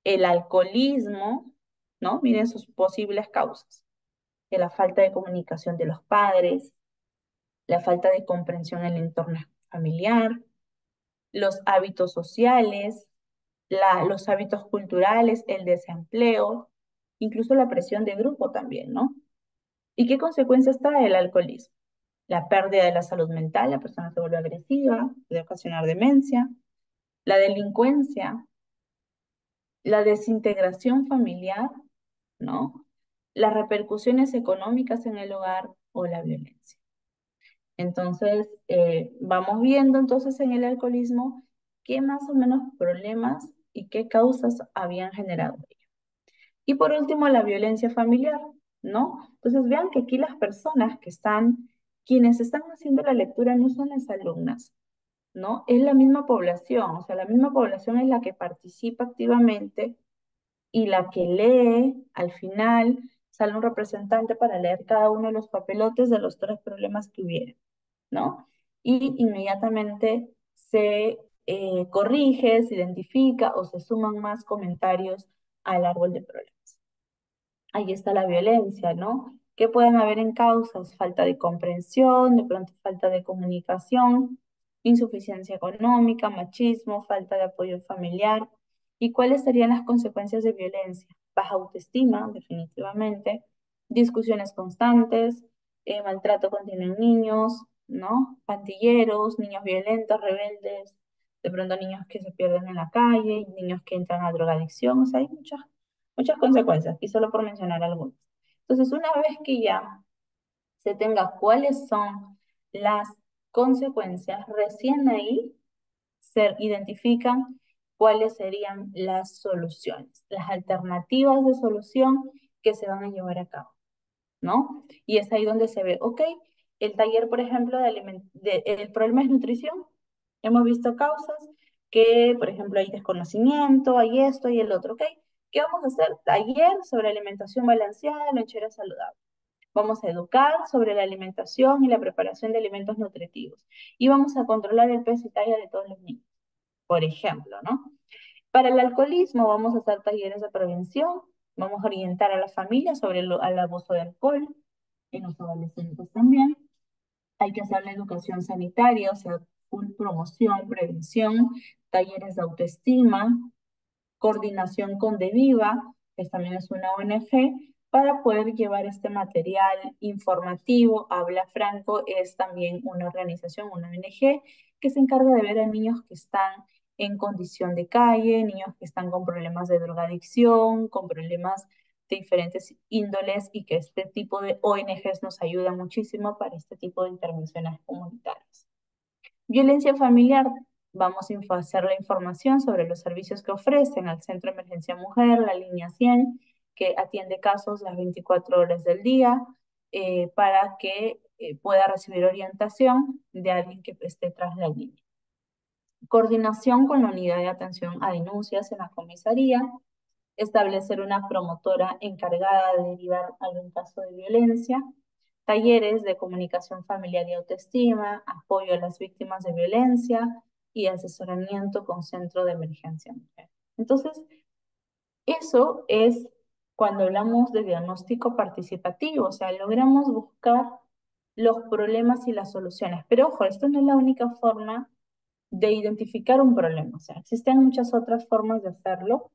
el alcoholismo, ¿no? Miren sus posibles causas, de la falta de comunicación de los padres, la falta de comprensión en el entorno familiar, los hábitos sociales, los hábitos culturales, el desempleo, incluso la presión de grupo también, ¿no? ¿Y qué consecuencias trae el alcoholismo? La pérdida de la salud mental, la persona se vuelve agresiva, puede ocasionar demencia, la delincuencia, la desintegración familiar, ¿no? Las repercusiones económicas en el hogar o la violencia. Entonces, vamos viendo entonces en el alcoholismo qué más o menos problemas y qué causas habían generado ello. Y por último, la violencia familiar, ¿no? Entonces, vean que aquí las personas quienes están haciendo la lectura no son las alumnas, ¿no? Es la misma población, o sea, la misma población es la que participa activamente y la que lee, al final, sale un representante para leer cada uno de los papelotes de los tres problemas que hubiera, ¿no? Y inmediatamente se corrige, se identifica o se suman más comentarios al árbol de problemas. Ahí está la violencia, ¿no? ¿Qué pueden haber en causas? Falta de comprensión, de pronto falta de comunicación, insuficiencia económica, machismo, falta de apoyo familiar. ¿Y cuáles serían las consecuencias de violencia? Baja autoestima, definitivamente, discusiones constantes, maltrato continuo en niños, ¿no? Pandilleros, niños violentos, rebeldes, de pronto niños que se pierden en la calle, niños que entran a drogadicción, o sea, hay muchas consecuencias, y solo por mencionar algunas. Entonces, una vez que ya se tenga cuáles son las consecuencias, recién ahí se identifican cuáles serían las soluciones, las alternativas de solución que se van a llevar a cabo, ¿no? Y es ahí donde se ve, ok, el taller, por ejemplo, el problema es nutrición, hemos visto causas que, por ejemplo, hay desconocimiento, hay esto y el otro, ok. ¿Qué vamos a hacer? Taller sobre alimentación balanceada, lonchera saludable. Vamos a educar sobre la alimentación y la preparación de alimentos nutritivos. Y vamos a controlar el peso y talla de todos los niños, por ejemplo, ¿no? Para el alcoholismo vamos a hacer talleres de prevención, vamos a orientar a las familias sobre el abuso de alcohol, en los adolescentes también. Hay que hacer la educación sanitaria, o sea, full promoción, prevención, talleres de autoestima, coordinación con DeViva, que también es una ONG, para poder llevar este material informativo. Habla Franco es también una organización, una ONG, que se encarga de ver a niños que están en condición de calle, niños que están con problemas de drogadicción, con problemas de diferentes índoles y que este tipo de ONGs nos ayudan muchísimo para este tipo de intervenciones comunitarias. Violencia familiar, vamos a hacer la información sobre los servicios que ofrecen al Centro de Emergencia Mujer, la línea 100, que atiende casos las 24 horas del día, para que pueda recibir orientación de alguien que esté tras la línea. Coordinación con la unidad de atención a denuncias en la comisaría, establecer una promotora encargada de derivar algún caso de violencia, talleres de comunicación familiar y autoestima, apoyo a las víctimas de violencia y asesoramiento con centro de emergencia mujer. Entonces, eso es cuando hablamos de diagnóstico participativo, o sea, logramos buscar los problemas y las soluciones. Pero ojo, esto no es la única forma de identificar un problema, o sea, existen muchas otras formas de hacerlo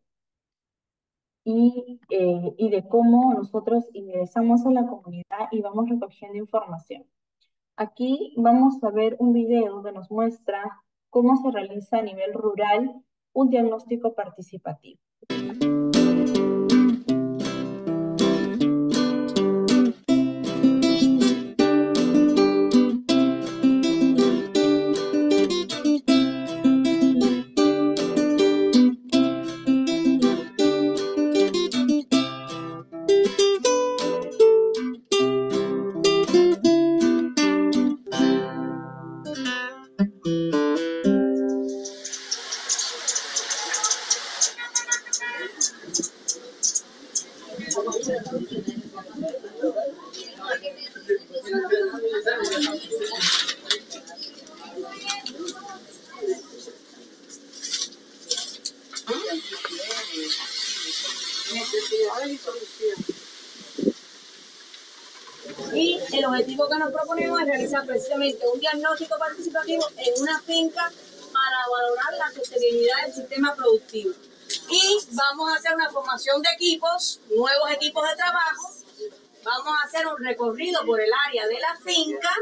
y de cómo nosotros ingresamos a la comunidad y vamos recogiendo información. Aquí vamos a ver un video que nos muestra cómo se realiza a nivel rural un diagnóstico participativo. Y el objetivo que nos proponemos es realizar precisamente un diagnóstico participativo en una finca para valorar la sostenibilidad del sistema productivo. Y vamos a hacer una formación de equipos, nuevos equipos de trabajo. Vamos a hacer un recorrido por el área de la finca.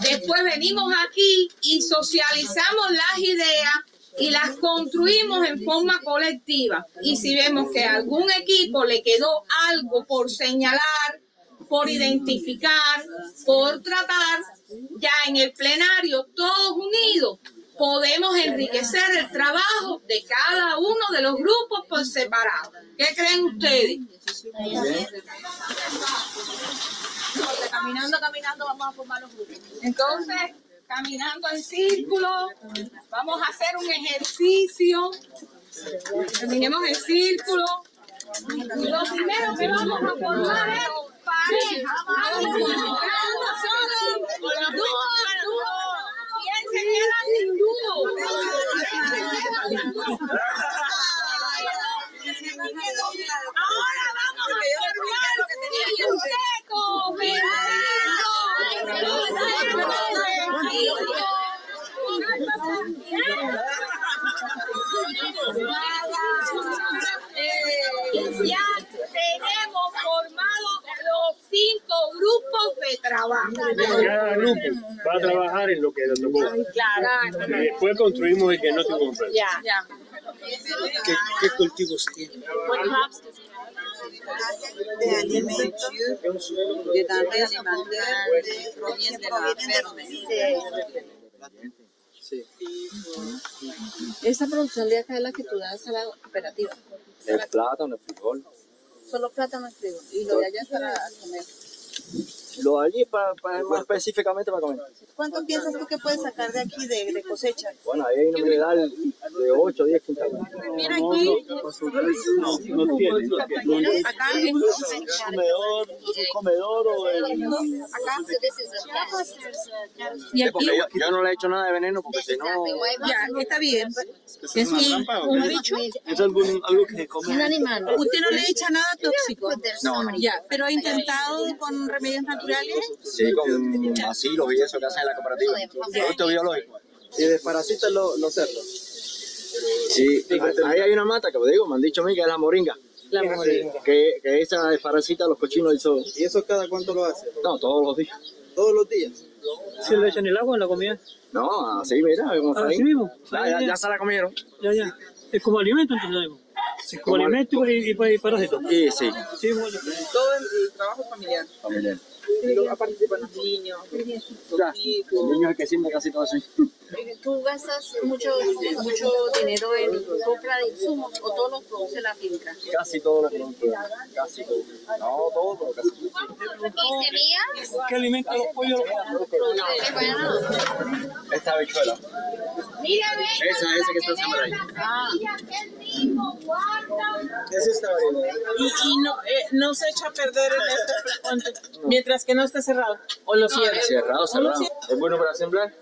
Después venimos aquí y socializamos las ideas y las construimos en forma colectiva. Y si vemos que a algún equipo le quedó algo por señalar, por identificar, por tratar, ya en el plenario, todos unidos, podemos enriquecer el trabajo de cada uno de los grupos por separado. ¿Qué creen ustedes? Caminando, vamos a formar los grupos. Entonces, caminando en círculo, vamos a hacer un ejercicio. Caminemos en círculo. Y lo primero que vamos a formar es pareja. Piensen que era sin dúo. Ahora vamos a formar seco, ya tenemos formados los 5 grupos de trabajo. Cada grupo va a trabajar en lo que le tocó. Claro. Y después construimos el diagnóstico completo. Ya. ¿Qué cultivos tienen? De alimentos, de denrées alimentaires provienen de la ferme. Sí. Esa producción de acá es la que tú das a la cooperativa. El plátano, el frijol. Solo plátano y frijol. Y lo de allá es para comer. Lo allí más específicamente para comer. ¿Cuánto piensas tú que puedes sacar de aquí de cosecha? Bueno, ahí hay un mineral de 8 o 10 quintales. Mira aquí. No tiene. Acá Un comedor o el... y aquí. Porque yo no le he hecho nada de veneno porque si no... Ya, está bien. Es un bicho. Es algo que come. Un animal. ¿Usted no le echa nada tóxico? No. Ya, pero ha intentado con remedios naturales. Sí, con asilos y eso que hacen en la cooperativa. Producto biológico. Y desparasitan los cerdos. Sí, ahí hay una mata que digo, me han dicho a mí que es la moringa. La moringa. Que esa desparasita a los cochinos del zoo. ¿Y eso cada cuánto lo hace? No, todos los días. ¿Todos los días? ¿Se le echan el agua en la comida? No, así mira, como está ahí. Así mismo. Ya se la comieron. Ya. Es como alimento, entonces digo. Sí, como alimento y parásito. Sí, sí. Sí, bueno. Todo el trabajo familiar. Familiar. Participan los niños. Ya, los niños que siempre casi todo así. ¿Tú gastas mucho dinero en compra de insumos o todo lo produce la finca? Casi todo lo produce. Casi todo. No, todo, pero casi todo. ¿Y semillas? ¿Qué alimenta los pollos? Esta habichuela. Esa que está siempre ahí. Esa está variedad. Y no se echa a perder en este mientras que no esté cerrado. ¿O lo cierra? Cerrado. ¿Es bueno para sembrar?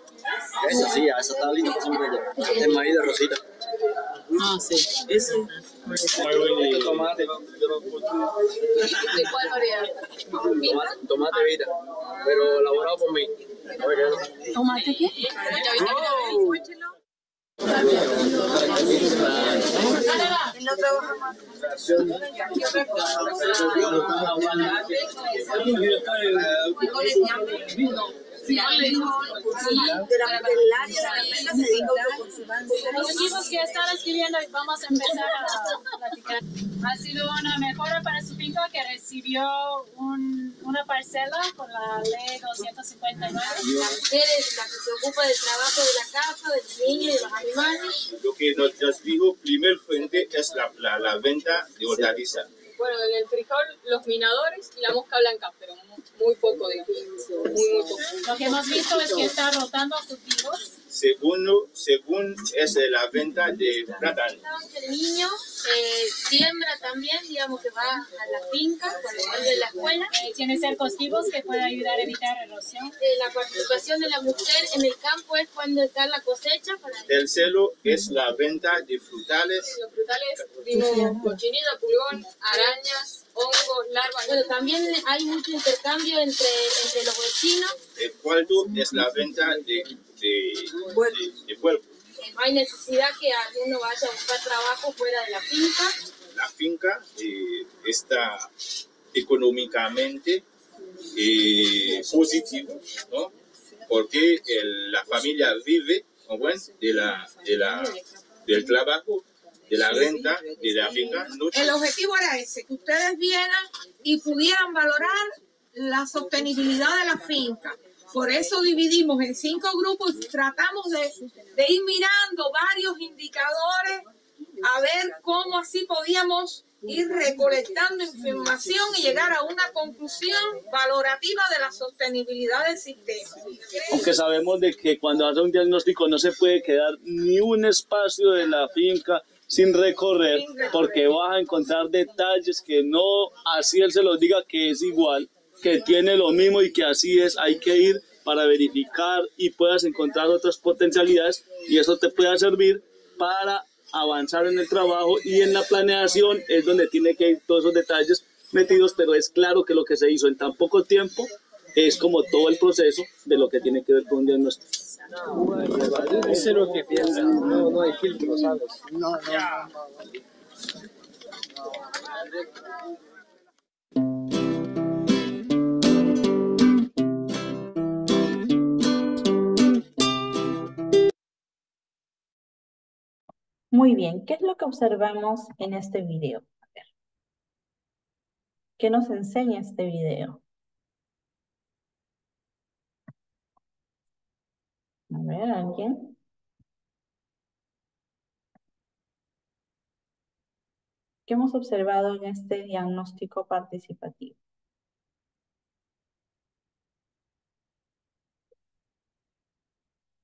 Esa sí, esa está linda para sembrar ya. El maíz de rosita. Ah, sí. Ese. Este tomate. ¿De cuál variedad? Tomate Vita, pero elaborado por mí. A ver, ¿Tomate qué? No trabaja más. Sí, del área de la defensa se dedica a autoconservancia. Los equipos que están escribiendo y vamos a empezar a platicar. Ha sido una mejora para su finca que recibió una parcela con la ley 259. Eres la que se ocupa del trabajo de la casa, de los niños y de los animales. Lo que nos dijo, primer fuente es la venta de hortalizas. Bueno, en el frijol, los minadores y la mosca blanca, pero muy poco, digamos. Muy poco. Lo que hemos visto es que está rotando cultivos. Segundo es la venta de plátano. El niño siembra también, digamos que va a la finca cuando vuelve de la escuela. Tiene cercos vivos que puede ayudar a evitar erosión. La participación de la mujer en el campo es cuando está la cosecha. Tercero es la venta de frutales. Los frutales vimos cochinilla, pulgón, arañas, hongos, larvas. Bueno, también hay mucho intercambio entre los vecinos. El cuarto es la venta de puerco. No hay necesidad que alguno vaya a buscar trabajo fuera de la finca. La finca está económicamente positivo, ¿no? Porque la familia vive del trabajo, de la renta, de la finca. El objetivo era ese, que ustedes vieran y pudieran valorar la sostenibilidad de la finca. Por eso dividimos en 5 grupos y tratamos de ir mirando varios indicadores a ver cómo así podíamos ir recolectando información y llegar a una conclusión valorativa de la sostenibilidad del sistema. Aunque sabemos de que cuando hace un diagnóstico no se puede quedar ni un espacio de la finca sin recorrer, porque vas a encontrar detalles que no así él se los diga que es igual, que tiene lo mismo y que así es. Hay que ir para verificar y puedas encontrar otras potencialidades y eso te pueda servir para avanzar en el trabajo, y en la planeación es donde tiene que ir todos esos detalles metidos, pero es claro que lo que se hizo en tan poco tiempo es como todo el proceso de lo que tiene que ver con un diagnóstico. Eso es lo que piensa, no hay filtro, ¿sabes? No. Muy bien, ¿qué es lo que observamos en este video? A ver. ¿Qué nos enseña este video? A ver, ¿alguien? ¿Qué hemos observado en este diagnóstico participativo?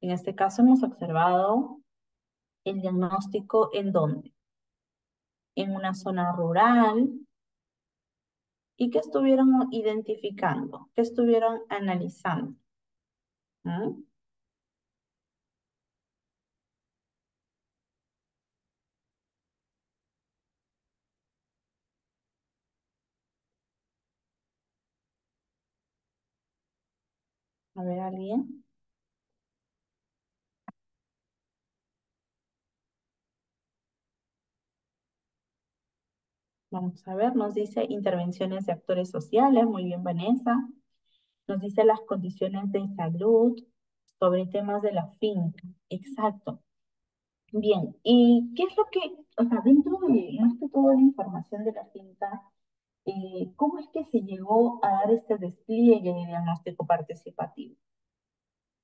En este caso hemos observado el diagnóstico en dónde, en una zona rural. ¿Y qué estuvieron identificando? ¿Qué estuvieron analizando? ¿Mm? A ver, ¿alguien? Vamos a ver, nos dice intervenciones de actores sociales, muy bien, Vanessa. Nos dice las condiciones de salud sobre temas de la finca. Exacto. Bien, ¿y qué es lo que, o sea, dentro de más que toda la información de la finca, cómo es que se llegó a dar este despliegue de diagnóstico participativo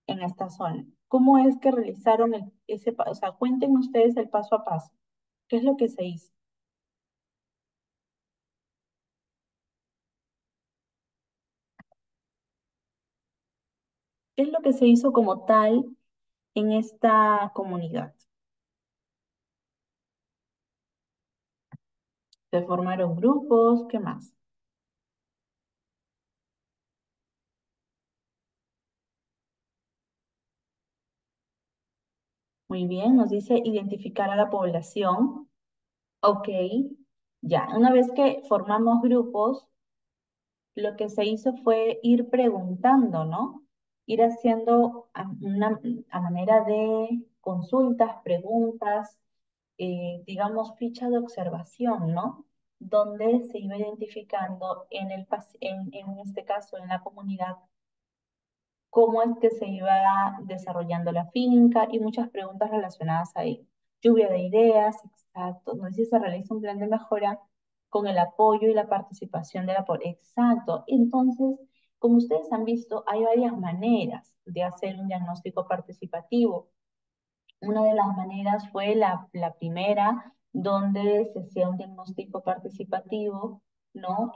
en esta zona? ¿Cómo es que realizaron o sea, cuenten ustedes el paso a paso? ¿Qué es lo que se hizo? ¿Qué es lo que se hizo como tal en esta comunidad? Se formaron grupos, ¿qué más? Muy bien, nos dice identificar a la población. Ok, ya, una vez que formamos grupos, lo que se hizo fue ir preguntando, ¿no? Ir haciendo a manera de consultas, preguntas, digamos, ficha de observación, ¿no? Donde se iba identificando en este caso en la comunidad cómo es que se iba desarrollando la finca y muchas preguntas relacionadas a ello. Lluvia de ideas, exacto. No sé si se realiza un plan de mejora con el apoyo y la participación de la población. Exacto. Entonces, como ustedes han visto, hay varias maneras de hacer un diagnóstico participativo. Una de las maneras fue la primera, donde se hacía un diagnóstico participativo, ¿no?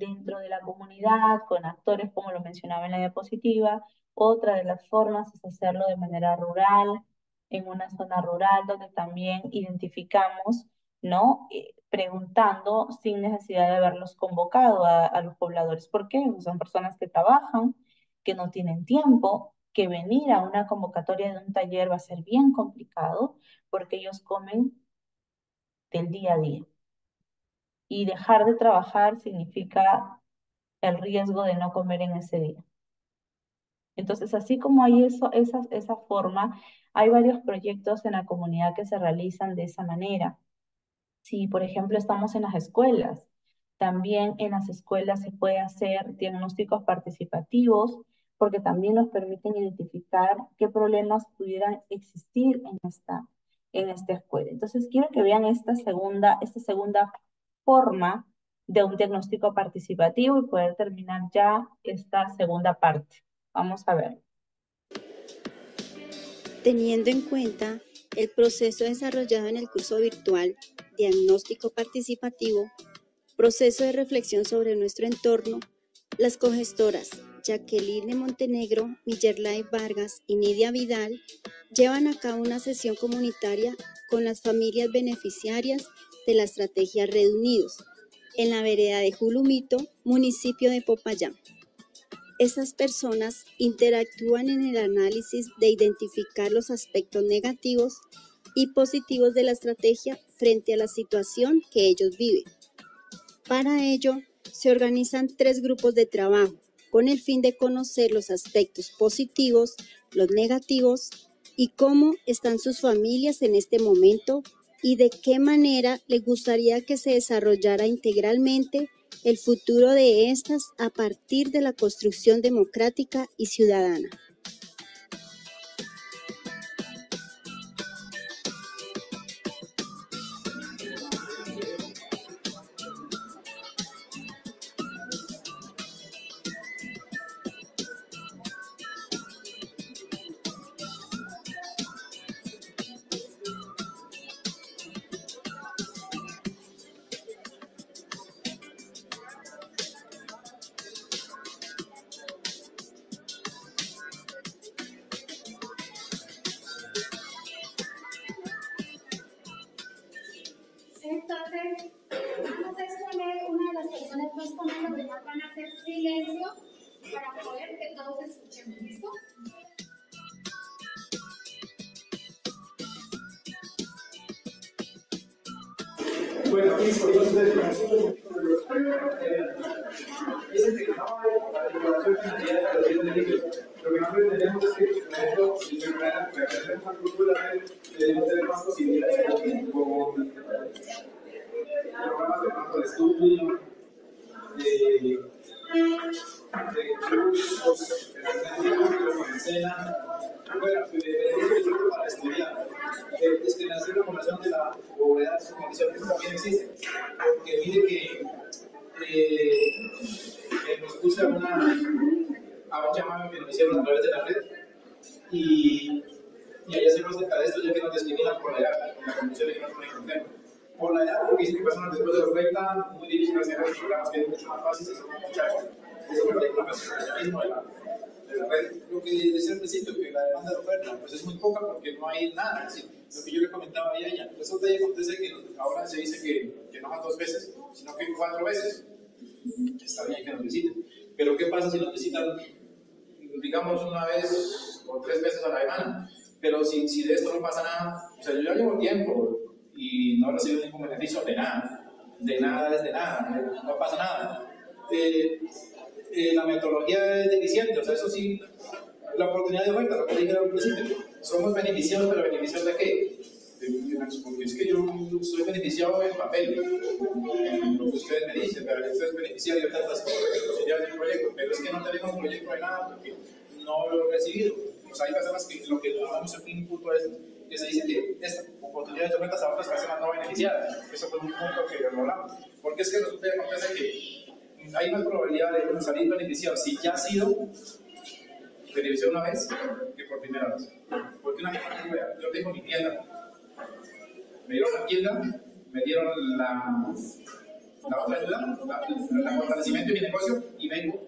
Dentro de la comunidad, con actores, como lo mencionaba en la diapositiva. Otra de las formas es hacerlo de manera rural, en una zona rural, donde también identificamos, ¿no? Preguntando sin necesidad de haberlos convocado a los pobladores. ¿Por qué? Pues son personas que trabajan, que no tienen tiempo, que venir a una convocatoria de un taller va a ser bien complicado porque ellos comen del día a día. Y dejar de trabajar significa el riesgo de no comer en ese día. Entonces, así como hay esa forma, hay varios proyectos en la comunidad que se realizan de esa manera. Si, por ejemplo, estamos en las escuelas, también en las escuelas se puede hacer diagnósticos participativos porque también nos permiten identificar qué problemas pudieran existir en esta escuela. Entonces, quiero que vean esta segunda forma de un diagnóstico participativo y poder terminar ya esta segunda parte. Vamos a ver. Teniendo en cuenta el proceso desarrollado en el curso virtual Diagnóstico Participativo, proceso de reflexión sobre nuestro entorno, las cogestoras Jacqueline Montenegro, Millerlay Vargas y Nidia Vidal llevan a cabo una sesión comunitaria con las familias beneficiarias de la estrategia Red Unidos en la vereda de Julumito, municipio de Popayán. Estas personas interactúan en el análisis de identificar los aspectos negativos y positivos de la estrategia frente a la situación que ellos viven. Para ello, se organizan 3 grupos de trabajo con el fin de conocer los aspectos positivos, los negativos y cómo están sus familias en este momento y de qué manera les gustaría que se desarrollara integralmente el futuro de estas a partir de la construcción democrática y ciudadana. demás van a hacer silencio para poder que todos escuchemos. ¿Listo? Bueno, listo, entonces lo que nosotros entendemos es que para crecer una cultura debemos tener más posibilidades con programas de campo de estudio, de cursos, de escena, bueno, para estudiar. Discriminación y regulación de la pobreza de su condición, eso también existe, porque mire que nos puse a un llamado que nos hicieron a través de la red y ahí hacemos acerca de esto, ya que nos discriminan por la edad, la condición de que no nos encontremos. Por la edad, porque dicen que personas después de los 30, muy difícil hacer los programas que es mucho más fácil, eso me lo mismo de la red. Lo que decía al principio, que la demanda de oferta pues es muy poca porque no hay nada. Es decir, lo que yo le comentaba a ella, resulta y acontece que ahora se dice que no más 2 veces, sino que 4 veces. Está bien que nos visiten, pero ¿qué pasa si nos visitan, digamos, 1 vez o 3 veces a la semana? Pero si de esto no pasa nada, o sea, yo ya llevo tiempo y no he recibido ningún beneficio de nada, no pasa nada. La metodología es deficiente, o sea, eso sí, la oportunidad de oferta, lo que dije al principio, somos beneficiados, pero ¿beneficiados de qué? Porque es que yo soy beneficiado en papel, en lo que ustedes me dicen, pero usted es beneficiario de tantas posibilidades del proyecto, pero es que no tenemos un proyecto de nada porque no lo he recibido. O sea, hay personas que lo que llamamos aquí un punto es que se dice que esta oportunidad de ofertas a otras personas no beneficiadas. Eso fue un punto que lo hablamos. Porque es que resulta y acontece que hay más probabilidad de salir beneficiado si ya ha sido beneficiado una vez que por primera vez. Porque yo tengo mi tienda, me dieron la tienda, me dieron la otra ayuda, el fortalecimiento de mi negocio y vengo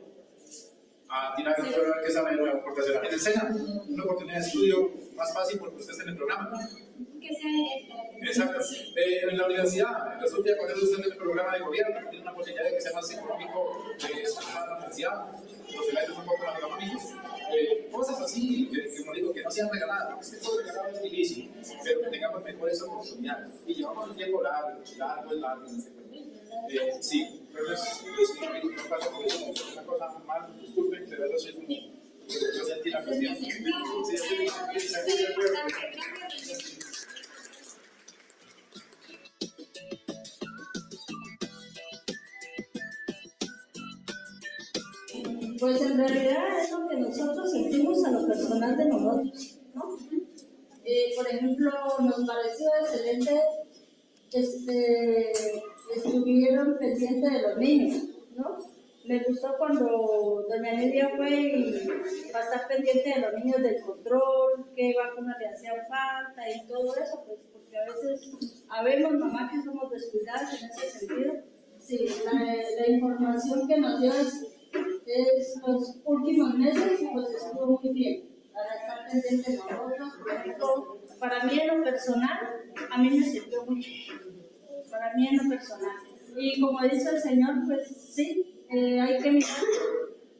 a tirar que esa aportación. En el SENA, una oportunidad de estudio más fácil porque usted está en el programa. Exacto. En la universidad, resulta que usted en el programa de gobierno, tiene una posibilidad de que sea más económico estudiar en la universidad, los eventos son un poco más económicos. Cosas así, como digo, que no sean regaladas, es que todo regalado es difícil, pero que tengamos mejores oportunidades. Y llevamos un tiempo largo en este país. Sí, pero no pasa por eso, es una cosa mal, disculpen, pero eso sí, yo sentí la cuestión. Pues en realidad es lo que nosotros sentimos a lo personal de nosotros, ¿no? Por ejemplo, nos pareció excelente estuvieron pendientes de los niños, ¿no? Me gustó cuando doña Lidia fue y va a estar pendiente de los niños del control, qué vacunas le hacían falta y todo eso, pues porque a veces habemos mamás que somos descuidadas en ese sentido. Sí, la información que nos dio es los últimos meses, pues estuvo muy bien para estar pendiente de nosotros. Por ejemplo, para mí en lo personal, a mí me sirvió mucho. Para mí en lo personal. Y como dice el Señor, pues sí, hay que mirar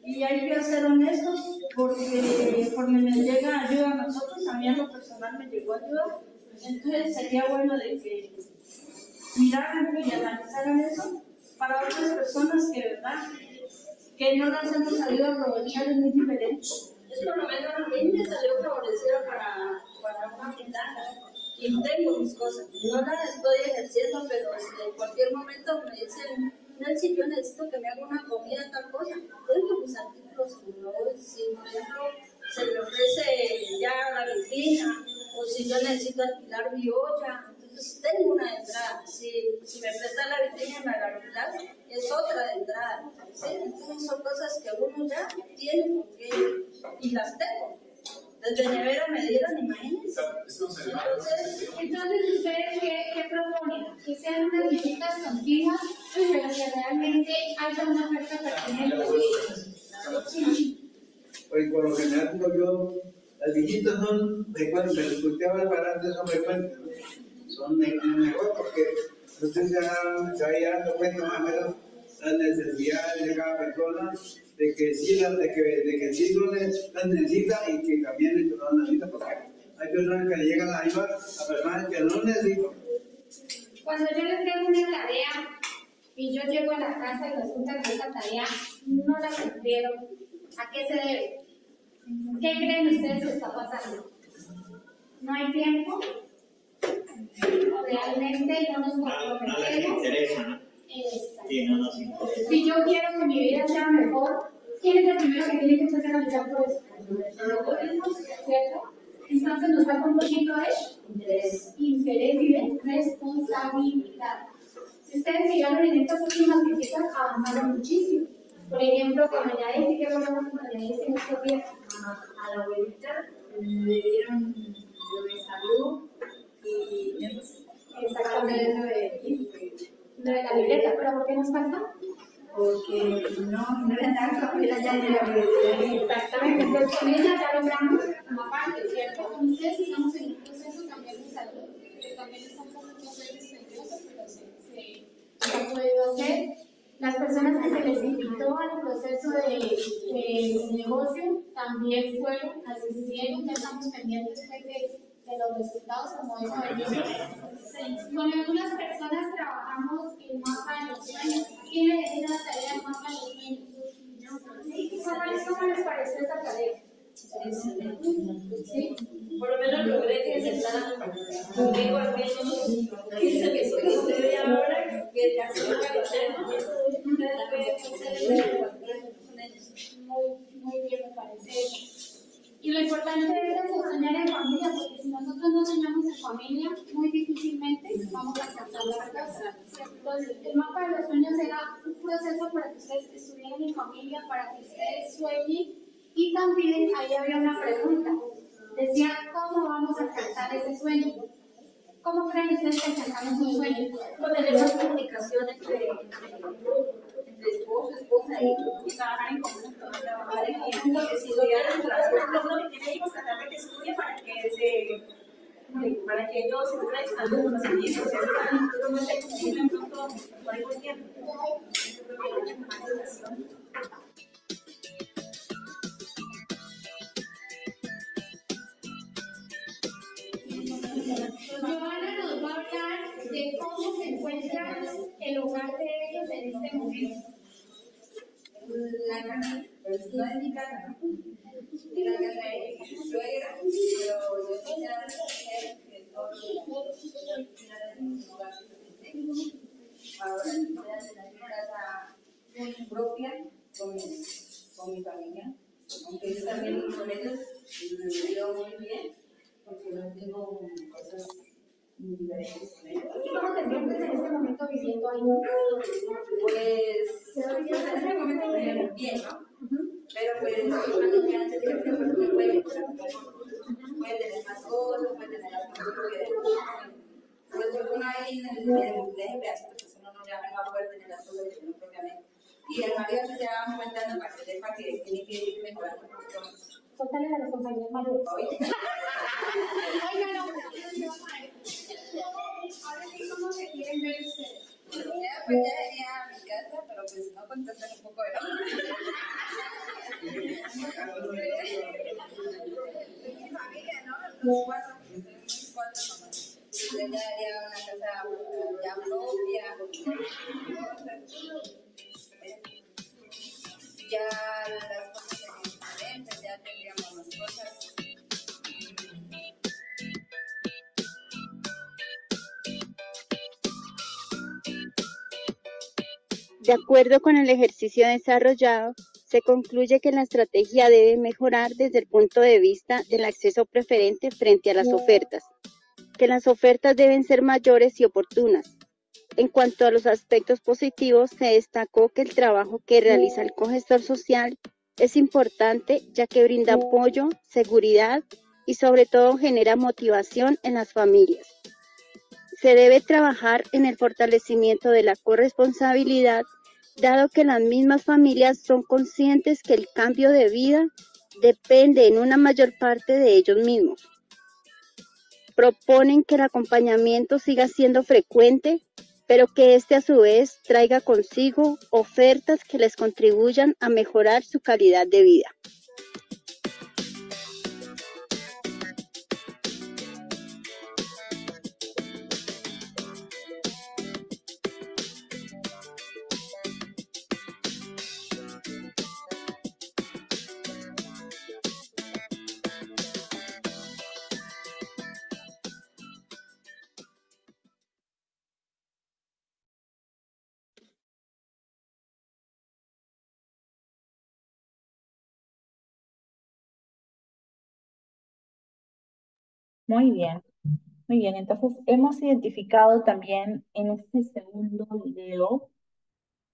y hay que ser honestos porque conforme nos llega ayuda a nosotros, a mí en lo personal me llegó ayuda. Entonces sería bueno de que miraran y analizaran eso para otras personas que, ¿verdad?, que no las hemos sabido aprovechar es muy diferente. Es por lo menos a mí me salió favorecida para una ventana. Y tengo mis cosas, no las estoy ejerciendo, pero en cualquier momento me dicen, Nancy, yo necesito que me haga una comida, tal cosa. Tengo mis artículos, si por ejemplo se me ofrece ya la vitrina, o si yo necesito alquilar mi olla, entonces tengo una entrada. Si me prestan la vitrina y me la alquilan, es otra entrada. ¿Sí? Entonces son cosas que uno ya tiene y las tengo. Desde nevera me dieron, imagínense. Entonces, ¿ustedes qué proponen? Que sean unas visitas continuas, pero que realmente haya una oferta pertinente. Pues por lo general, digo yo, las visitas son de cuando se les cultiva el balance, son frecuentes. Son mejor porque usted se va dando cuenta más o menos las necesidades de cada persona, de que sí las necesita y que también el que no las necesita, porque hay personas que llegan a ayudar a personas que no necesitan. Cuando yo les dejo una tarea y yo llego a la casa y resulta que esa tarea no la cumplieron, ¿a qué se debe? ¿Qué creen ustedes que está pasando? ¿No hay tiempo? ¿Realmente no nos comprometemos? No les interesa, ¿no? Sí, no nos interesa. Si yo quiero que mi vida sea mejor, ¿quién es el primero que tiene que empezar a luchar por eso? ¿Cierto? Entonces nos falta un poquito de interés y de responsabilidad. Si ustedes fijaron en estas últimas visitas, avanzaron muchísimo. Por ejemplo, con doña Esi, ¿qué hablamos con doña Esi en estos días? A la abuelita le dieron lo de salud y exactamente lo de la libreta, pero ¿por qué nos falta? Porque no era tanto, era ya de la universidad. Exactamente, entonces con ella ya logramos una parte, ¿cierto? Con ustedes estamos en un proceso también de salud, que también está un poco misterioso, pero se ha podido hacer. Las personas que se les invitó al proceso de negocio también fueron, asistieron, ya estamos pendientes de los resultados como eso de con algunas personas trabajamos el mapa de los sueños. ¿Quién le decía la tarea del mapa de los sueños? ¿Cómo les pareció esa tarea? Sí. Por lo menos logré que se plan tengo al menos 15 que estoy ahora, que casi no me conocemos. Muy bien, me parece eso. Y lo importante es soñar en familia, porque si nosotros no soñamos en familia, muy difícilmente vamos a alcanzar las cosas. Entonces, el mapa de los sueños era un proceso para que ustedes estuvieran en familia, para que ustedes sueñen. Y también ahí había una pregunta. Decía, ¿cómo vamos a alcanzar ese sueño? ¿Cómo creen ustedes que alcanzamos un sueño? Con tener más comunicación entre esposo, esposa y trabajar en conjunto. Trabajar en conjunto, que si tuvieran las cosas que tiene hijos, tratar de que estudie para que ellos se crezcan los conocimientos, y así para nosotros no se cumplen pronto por ahí por tiempo. Joana nos va a hablar de cómo se encuentra el hogar de ellos en este momento. La casa, pues no es mi casa, ¿no? Es la casa de mi suegra, pero yo quisiera hacer que todos los hogares ahora quisiera tener mi casa propia con mi familia, aunque yo también con ellos me veo muy bien, porque no tengo cosas diferentes con ellos. ¿Y cómo te sientes en este momento viviendo ahí? Pues en este momento estoy bien, ¿no? Pero pues cuando que antes siempre puede tener más cosas, puede tener las cosas que pues uno ahí en el pedazo, pues uno no ya no puede tener las cosas que uno propiamente. Y el marido se ya va aumentando para que sepa que tiene que ir mejorando un poquito más. Suéltale la responsabilidad, Mario. Oigan, ahora sí, ¿cómo se quieren ver ustedes? Pues ya venía a mi casa, pero pues no contestan un poco de mi familia, ¿no? Los cuatro, porque tenemos cuatro mamás. Ya haría una casa ya propia, ya las cosas serían diferentes, ya tendríamos más cosas. De acuerdo con el ejercicio desarrollado, se concluye que la estrategia debe mejorar desde el punto de vista del acceso preferente frente a las ofertas, que las ofertas deben ser mayores y oportunas. En cuanto a los aspectos positivos, se destacó que el trabajo que realiza el cogestor social es importante, ya que brinda apoyo, seguridad y sobre todo genera motivación en las familias. Se debe trabajar en el fortalecimiento de la corresponsabilidad, dado que las mismas familias son conscientes que el cambio de vida depende en una mayor parte de ellos mismos. Proponen que el acompañamiento siga siendo frecuente, pero que éste a su vez traiga consigo ofertas que les contribuyan a mejorar su calidad de vida. Muy bien, muy bien. Entonces, hemos identificado también en este segundo video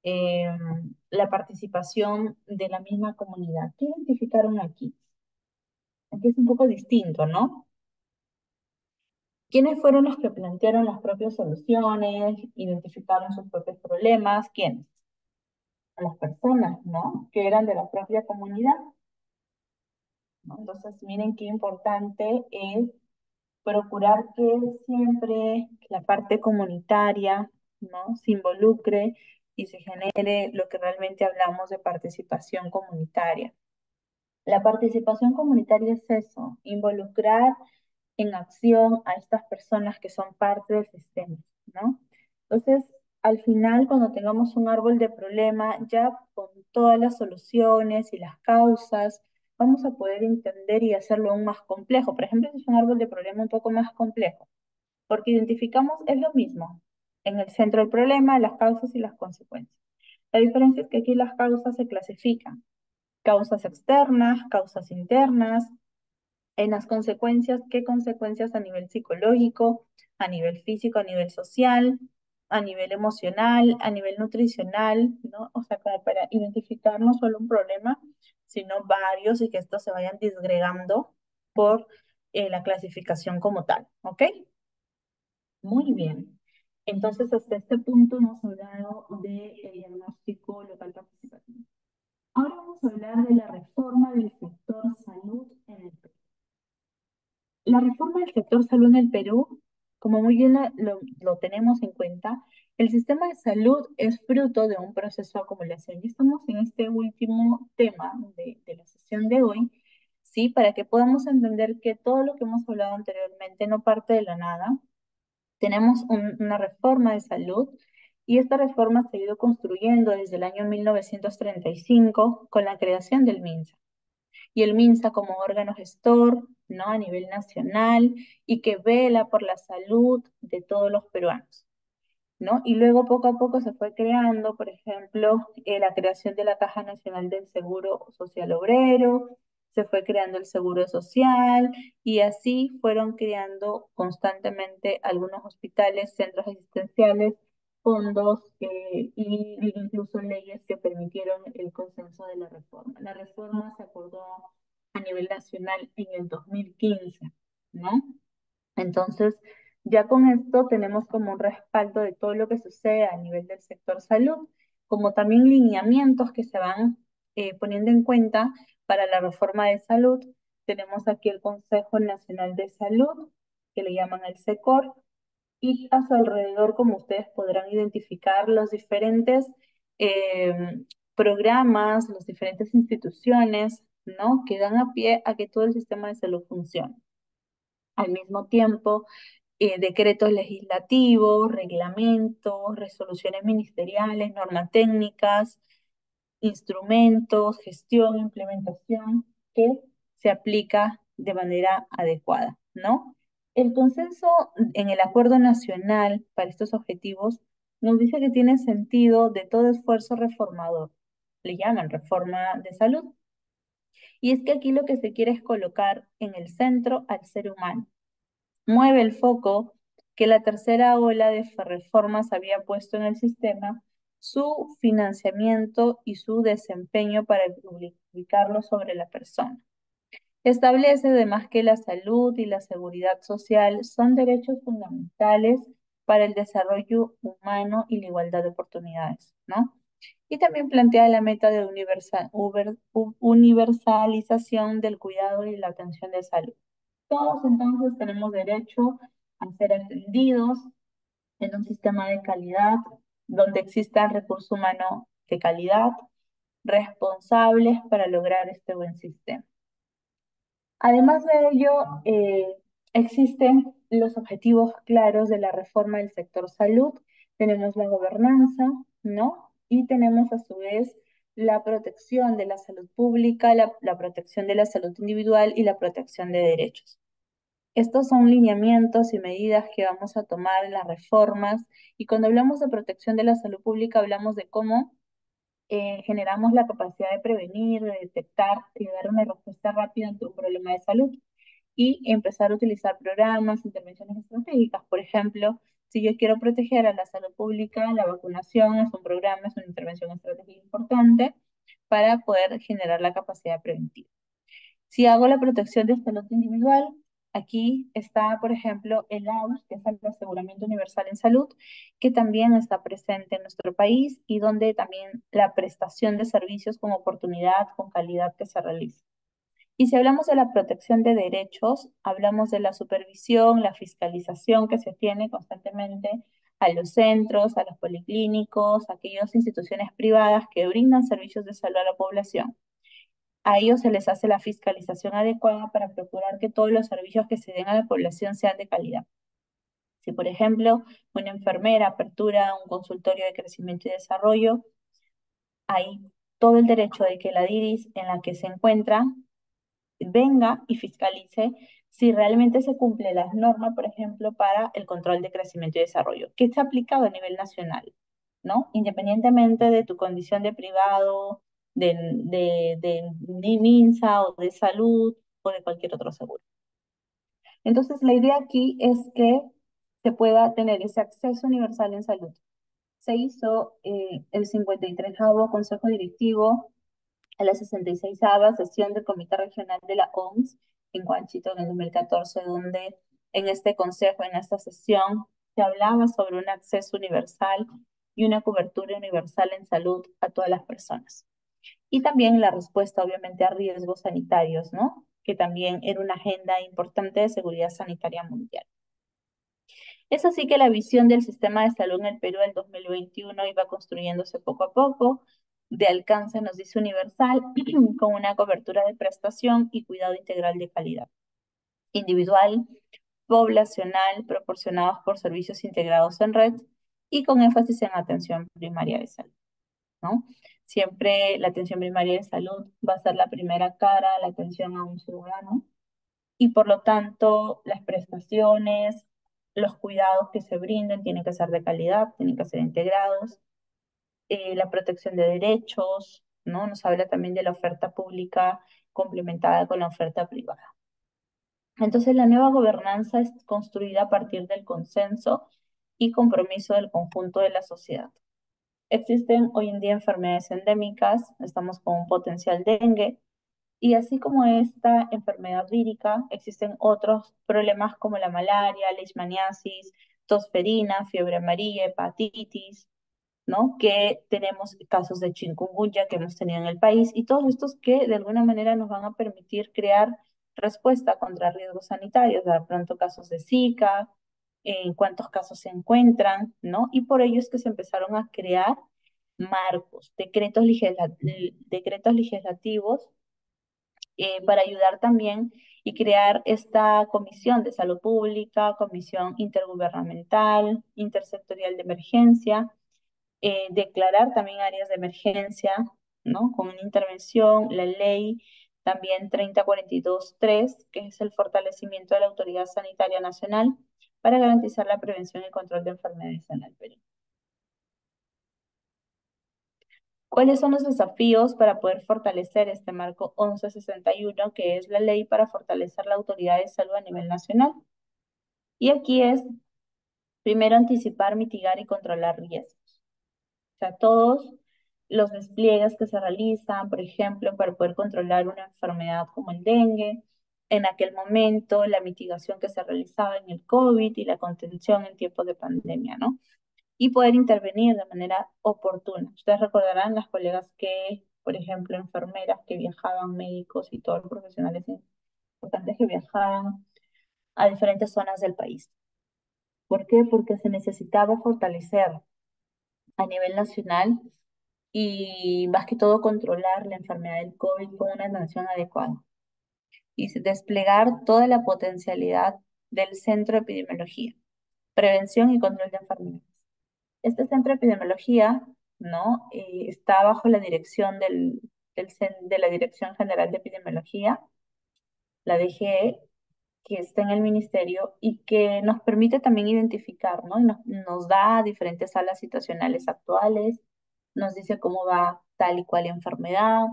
eh, la participación de la misma comunidad. ¿Qué identificaron aquí? Aquí es un poco distinto, ¿no? ¿Quiénes fueron los que plantearon las propias soluciones, identificaron sus propios problemas? ¿Quiénes? Las personas, ¿no? Que eran de la propia comunidad, ¿no? Entonces, miren qué importante es procurar que siempre la parte comunitaria, ¿no? Se involucre y se genere lo que realmente hablamos de participación comunitaria. La participación comunitaria es eso, involucrar en acción a estas personas que son parte del sistema, ¿no? Entonces, al final, cuando tengamos un árbol de problema, ya con todas las soluciones y las causas, vamos a poder entender y hacerlo aún más complejo. Por ejemplo, si es un árbol de problema un poco más complejo, porque identificamos, es lo mismo, en el centro del problema, las causas y las consecuencias. La diferencia es que aquí las causas se clasifican. Causas externas, causas internas, en las consecuencias, qué consecuencias a nivel psicológico, a nivel físico, a nivel social, a nivel emocional, a nivel nutricional, ¿no? O sea, como para identificar no solo un problema, sino varios y que estos se vayan disgregando por la clasificación como tal, ¿ok? Muy bien. Entonces, hasta este punto hemos hablado del diagnóstico local participativo. Ahora vamos a hablar de la reforma del sector salud en el Perú. La reforma del sector salud en el Perú, como muy bien lo tenemos en cuenta, el sistema de salud es fruto de un proceso de acumulación. Y estamos en este último tema de la sesión de hoy, ¿sí? Para que podamos entender que todo lo que hemos hablado anteriormente no parte de la nada. Tenemos una reforma de salud y esta reforma se ha ido construyendo desde el año 1935 con la creación del MINSA. Y el MINSA como órgano gestor, ¿no? A nivel nacional y que vela por la salud de todos los peruanos, ¿no? Y luego poco a poco se fue creando, por ejemplo, la creación de la Caja Nacional del Seguro Social Obrero, se fue creando el Seguro Social y así fueron creando constantemente algunos hospitales, centros asistenciales, fondos y incluso leyes que permitieron el consenso de la reforma. La reforma se acordó a nivel nacional en el 2015, ¿no? Entonces, ya con esto tenemos como un respaldo de todo lo que sucede a nivel del sector salud, como también lineamientos que se van poniendo en cuenta para la reforma de salud. Tenemos aquí el Consejo Nacional de Salud, que le llaman el SECOR, y a su alrededor, como ustedes podrán identificar, los diferentes programas, las diferentes instituciones, ¿no? Que dan a pie a que todo el sistema de salud funcione. Al mismo tiempo, decretos legislativos, reglamentos, resoluciones ministeriales, normas técnicas, instrumentos, gestión, implementación que se aplica de manera adecuada, ¿no? El consenso en el acuerdo nacional para estos objetivos nos dice que tiene sentido de todo esfuerzo reformador. Le llaman reforma de salud. Y es que aquí lo que se quiere es colocar en el centro al ser humano. Mueve el foco que la tercera ola de reformas había puesto en el sistema, su financiamiento y su desempeño para ubicarlo sobre la persona. Establece además que la salud y la seguridad social son derechos fundamentales para el desarrollo humano y la igualdad de oportunidades, ¿no? Y también plantea la meta de universalización del cuidado y la atención de salud. Todos entonces tenemos derecho a ser atendidos en un sistema de calidad donde exista recurso humano de calidad, responsables para lograr este buen sistema. Además de ello, existen los objetivos claros de la reforma del sector salud. Tenemos la gobernanza, ¿no? Y tenemos a su vez la protección de la salud pública, la protección de la salud individual y la protección de derechos. Estos son lineamientos y medidas que vamos a tomar en las reformas, y cuando hablamos de protección de la salud pública hablamos de cómo generamos la capacidad de prevenir, de detectar y de dar una respuesta rápida ante un problema de salud y empezar a utilizar programas, intervenciones estratégicas. Por ejemplo, si yo quiero proteger a la salud pública, la vacunación es un programa, es una intervención estratégica importante para poder generar la capacidad preventiva. Si hago la protección de salud individual, aquí está, por ejemplo, el AUS, que es el Aseguramiento Universal en Salud, que también está presente en nuestro país y donde también la prestación de servicios con oportunidad, con calidad que se realiza. Y si hablamos de la protección de derechos, hablamos de la supervisión, la fiscalización que se tiene constantemente a los centros, a los policlínicos, a aquellas instituciones privadas que brindan servicios de salud a la población. A ellos se les hace la fiscalización adecuada para procurar que todos los servicios que se den a la población sean de calidad. Si, por ejemplo, una enfermera apertura un consultorio de crecimiento y desarrollo, hay todo el derecho de que la DIRIS en la que se encuentra venga y fiscalice si realmente se cumplen las normas, por ejemplo, para el control de crecimiento y desarrollo, que está aplicado a nivel nacional, ¿no? Independientemente de tu condición de privado, de MINSA o de salud o de cualquier otro seguro. Entonces, la idea aquí es que se pueda tener ese acceso universal en salud. Se hizo el 53º Consejo Directivo a la 66ª sesión del Comité Regional de la OMS en Huanchito en el 2014, donde en este consejo, en esta sesión, se hablaba sobre un acceso universal y una cobertura universal en salud a todas las personas. Y también la respuesta, obviamente, a riesgos sanitarios, ¿no? Que también era una agenda importante de seguridad sanitaria mundial. Es así que la visión del sistema de salud en el Perú del 2021 iba construyéndose poco a poco, de alcance, nos dice, universal, con una cobertura de prestación y cuidado integral de calidad, individual, poblacional, proporcionados por servicios integrados en red y con énfasis en atención primaria de salud, ¿no? Siempre la atención primaria de salud va a ser la primera cara, la atención a un ciudadano, y por lo tanto las prestaciones, los cuidados que se brinden tienen que ser de calidad, tienen que ser integrados, la protección de derechos, ¿no? Nos habla también de la oferta pública complementada con la oferta privada. Entonces, la nueva gobernanza es construida a partir del consenso y compromiso del conjunto de la sociedad. Existen hoy en día enfermedades endémicas, estamos con un potencial dengue, y así como esta enfermedad vírica, existen otros problemas como la malaria, leishmaniasis, tosferina, fiebre amarilla, hepatitis, ¿no? Que tenemos casos de chikungunya que hemos tenido en el país, y todos estos que de alguna manera nos van a permitir crear respuesta contra riesgos sanitarios, de pronto casos de Zika, en cuántos casos se encuentran, ¿no? Y por ello es que se empezaron a crear marcos, decretos legislativos para ayudar también y crear esta comisión de salud pública, comisión intergubernamental, intersectorial de emergencia, declarar también áreas de emergencia, ¿no? Con una intervención, la ley también 3042-3, que es el fortalecimiento de la Autoridad Sanitaria Nacional para garantizar la prevención y control de enfermedades en el Perú. ¿Cuáles son los desafíos para poder fortalecer este marco 1161, que es la ley para fortalecer la autoridad de salud a nivel nacional? Y aquí es, primero, anticipar, mitigar y controlar riesgos. O sea, todos los despliegues que se realizan, por ejemplo, para poder controlar una enfermedad como el dengue, en aquel momento, la mitigación que se realizaba en el COVID y la contención en tiempos de pandemia, ¿no? Y poder intervenir de manera oportuna. Ustedes recordarán las colegas que, por ejemplo, enfermeras que viajaban, médicos y todos los profesionales importantes que viajaban a diferentes zonas del país. ¿Por qué? Porque se necesitaba fortalecer a nivel nacional y más que todo controlar la enfermedad del COVID con una atención adecuada y desplegar toda la potencialidad del Centro de Epidemiología, Prevención y Control de Enfermedades. Este Centro de Epidemiología, ¿no? Está bajo la dirección de la Dirección General de Epidemiología, la DGE, que está en el ministerio y que nos permite también identificar, ¿no? Y nos da diferentes salas situacionales actuales, nos dice cómo va tal y cual enfermedad,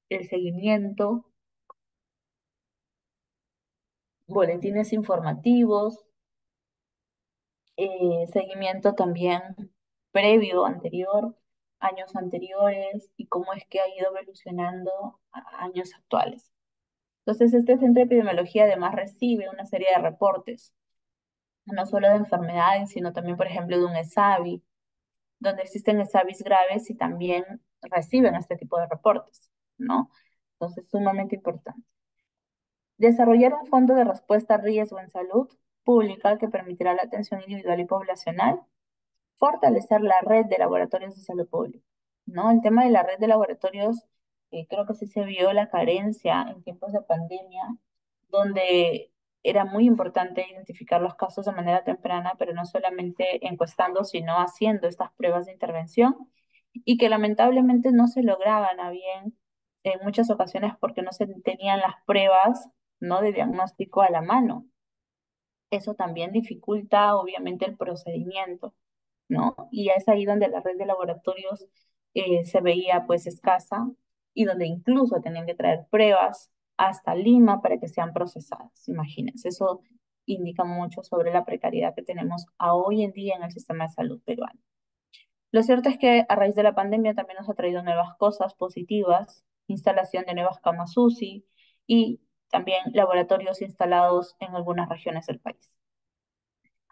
el seguimiento, boletines informativos, seguimiento también previo, anterior, años anteriores y cómo es que ha ido evolucionando a años actuales. Entonces, este centro de epidemiología además recibe una serie de reportes, no solo de enfermedades, sino también, por ejemplo, de un ESAVI, donde existen ESAVIs graves y también reciben este tipo de reportes, ¿no? Entonces, sumamente importante. Desarrollar un fondo de respuesta a riesgo en salud pública que permitirá la atención individual y poblacional, fortalecer la red de laboratorios de salud pública, ¿no? El tema de la red de laboratorios, creo que sí se vio la carencia en tiempos de pandemia, donde era muy importante identificar los casos de manera temprana, pero no solamente encuestando, sino haciendo estas pruebas de intervención, y que lamentablemente no se lograban a bien en muchas ocasiones porque no se tenían las pruebas, ¿no? de diagnóstico a la mano. Eso también dificulta, obviamente, el procedimiento, ¿no? Y es ahí donde la red de laboratorios se veía pues escasa y donde incluso tenían que traer pruebas hasta Lima para que sean procesadas. Imagínense, eso indica mucho sobre la precariedad que tenemos hoy en día en el sistema de salud peruano. Lo cierto es que a raíz de la pandemia también nos ha traído nuevas cosas positivas, instalación de nuevas camas UCI y también laboratorios instalados en algunas regiones del país.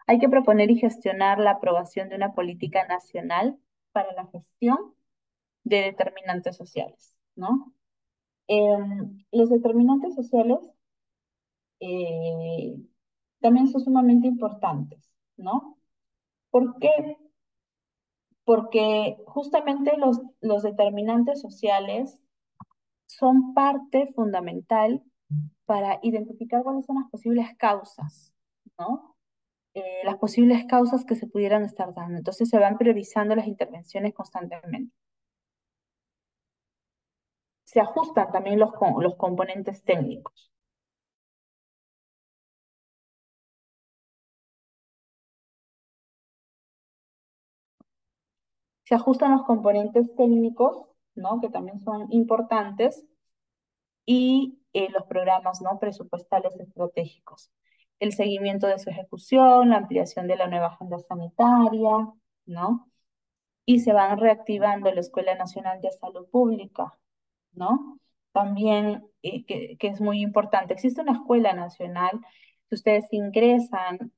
Hay que proponer y gestionar la aprobación de una política nacional para la gestión de determinantes sociales, ¿no? Los determinantes sociales eh, también son sumamente importantes, ¿no? ¿Por qué? Porque justamente los determinantes sociales son parte fundamental para identificar cuáles son las posibles causas, ¿no? Las posibles causas que se pudieran estar dando. Entonces se van priorizando las intervenciones constantemente. Se ajustan también los componentes técnicos. Se ajustan los componentes técnicos, ¿no? Que también son importantes, y los programas, ¿no? presupuestales estratégicos. El seguimiento de su ejecución, la ampliación de la nueva agenda sanitaria, ¿no? Y se van reactivando la Escuela Nacional de Salud Pública, ¿no? También, que es muy importante, existe una escuela nacional, si ustedes ingresan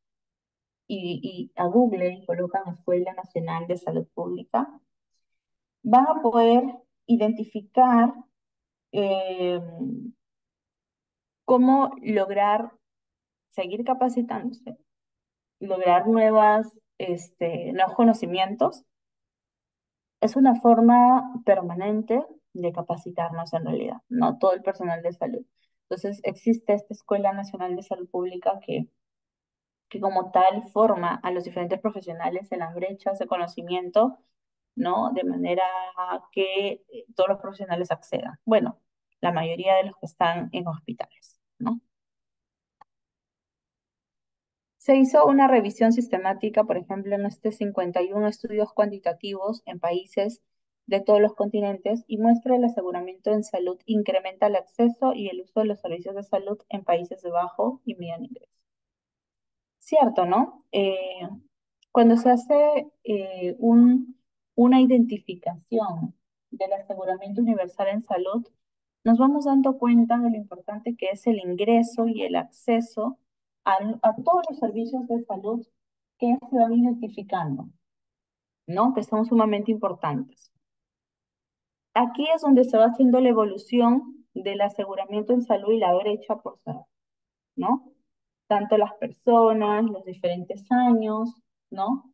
y a Google y colocan Escuela Nacional de Salud Pública, van a poder identificar eh, cómo lograr seguir capacitándose, lograr nuevos conocimientos. Es una forma permanente de capacitarnos en realidad, no todo el personal de salud. Entonces, existe esta Escuela Nacional de Salud Pública que como tal forma a los diferentes profesionales en las brechas de conocimiento, ¿no? De manera que todos los profesionales accedan. Bueno, la mayoría de los que están en hospitales, ¿no? Se hizo una revisión sistemática, por ejemplo, en 51 estudios cuantitativos en países de todos los continentes y muestra el aseguramiento en salud incrementa el acceso y el uso de los servicios de salud en países de bajo y mediano ingreso. Cierto, ¿no? Cuando se hace una identificación del aseguramiento universal en salud, nos vamos dando cuenta de lo importante que es el ingreso y el acceso a todos los servicios de salud que se van identificando, ¿no? Que son sumamente importantes. Aquí es donde se va haciendo la evolución del aseguramiento en salud y la brecha por salud, ¿no? tanto las personas, los diferentes años, ¿no?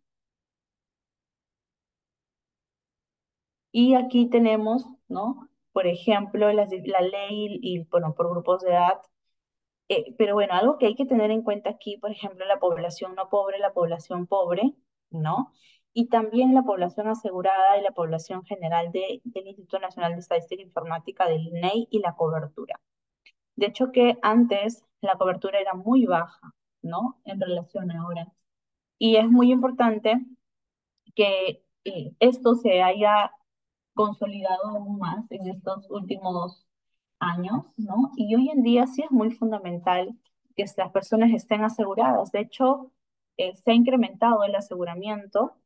Y aquí tenemos, ¿no? Por ejemplo, la ley y, bueno, por grupos de edad. Pero bueno, algo que hay que tener en cuenta aquí, por ejemplo, la población no pobre, la población pobre, ¿no? Y también la población asegurada y la población general del Instituto Nacional de Estadística e Informática, del INEI, y la cobertura. De hecho, que antes la cobertura era muy baja, ¿no? En relación a ahora. Y es muy importante que esto se haya consolidado aún más en estos últimos años, ¿no? Y hoy en día sí es muy fundamental que las personas estén aseguradas. De hecho, se ha incrementado el aseguramiento,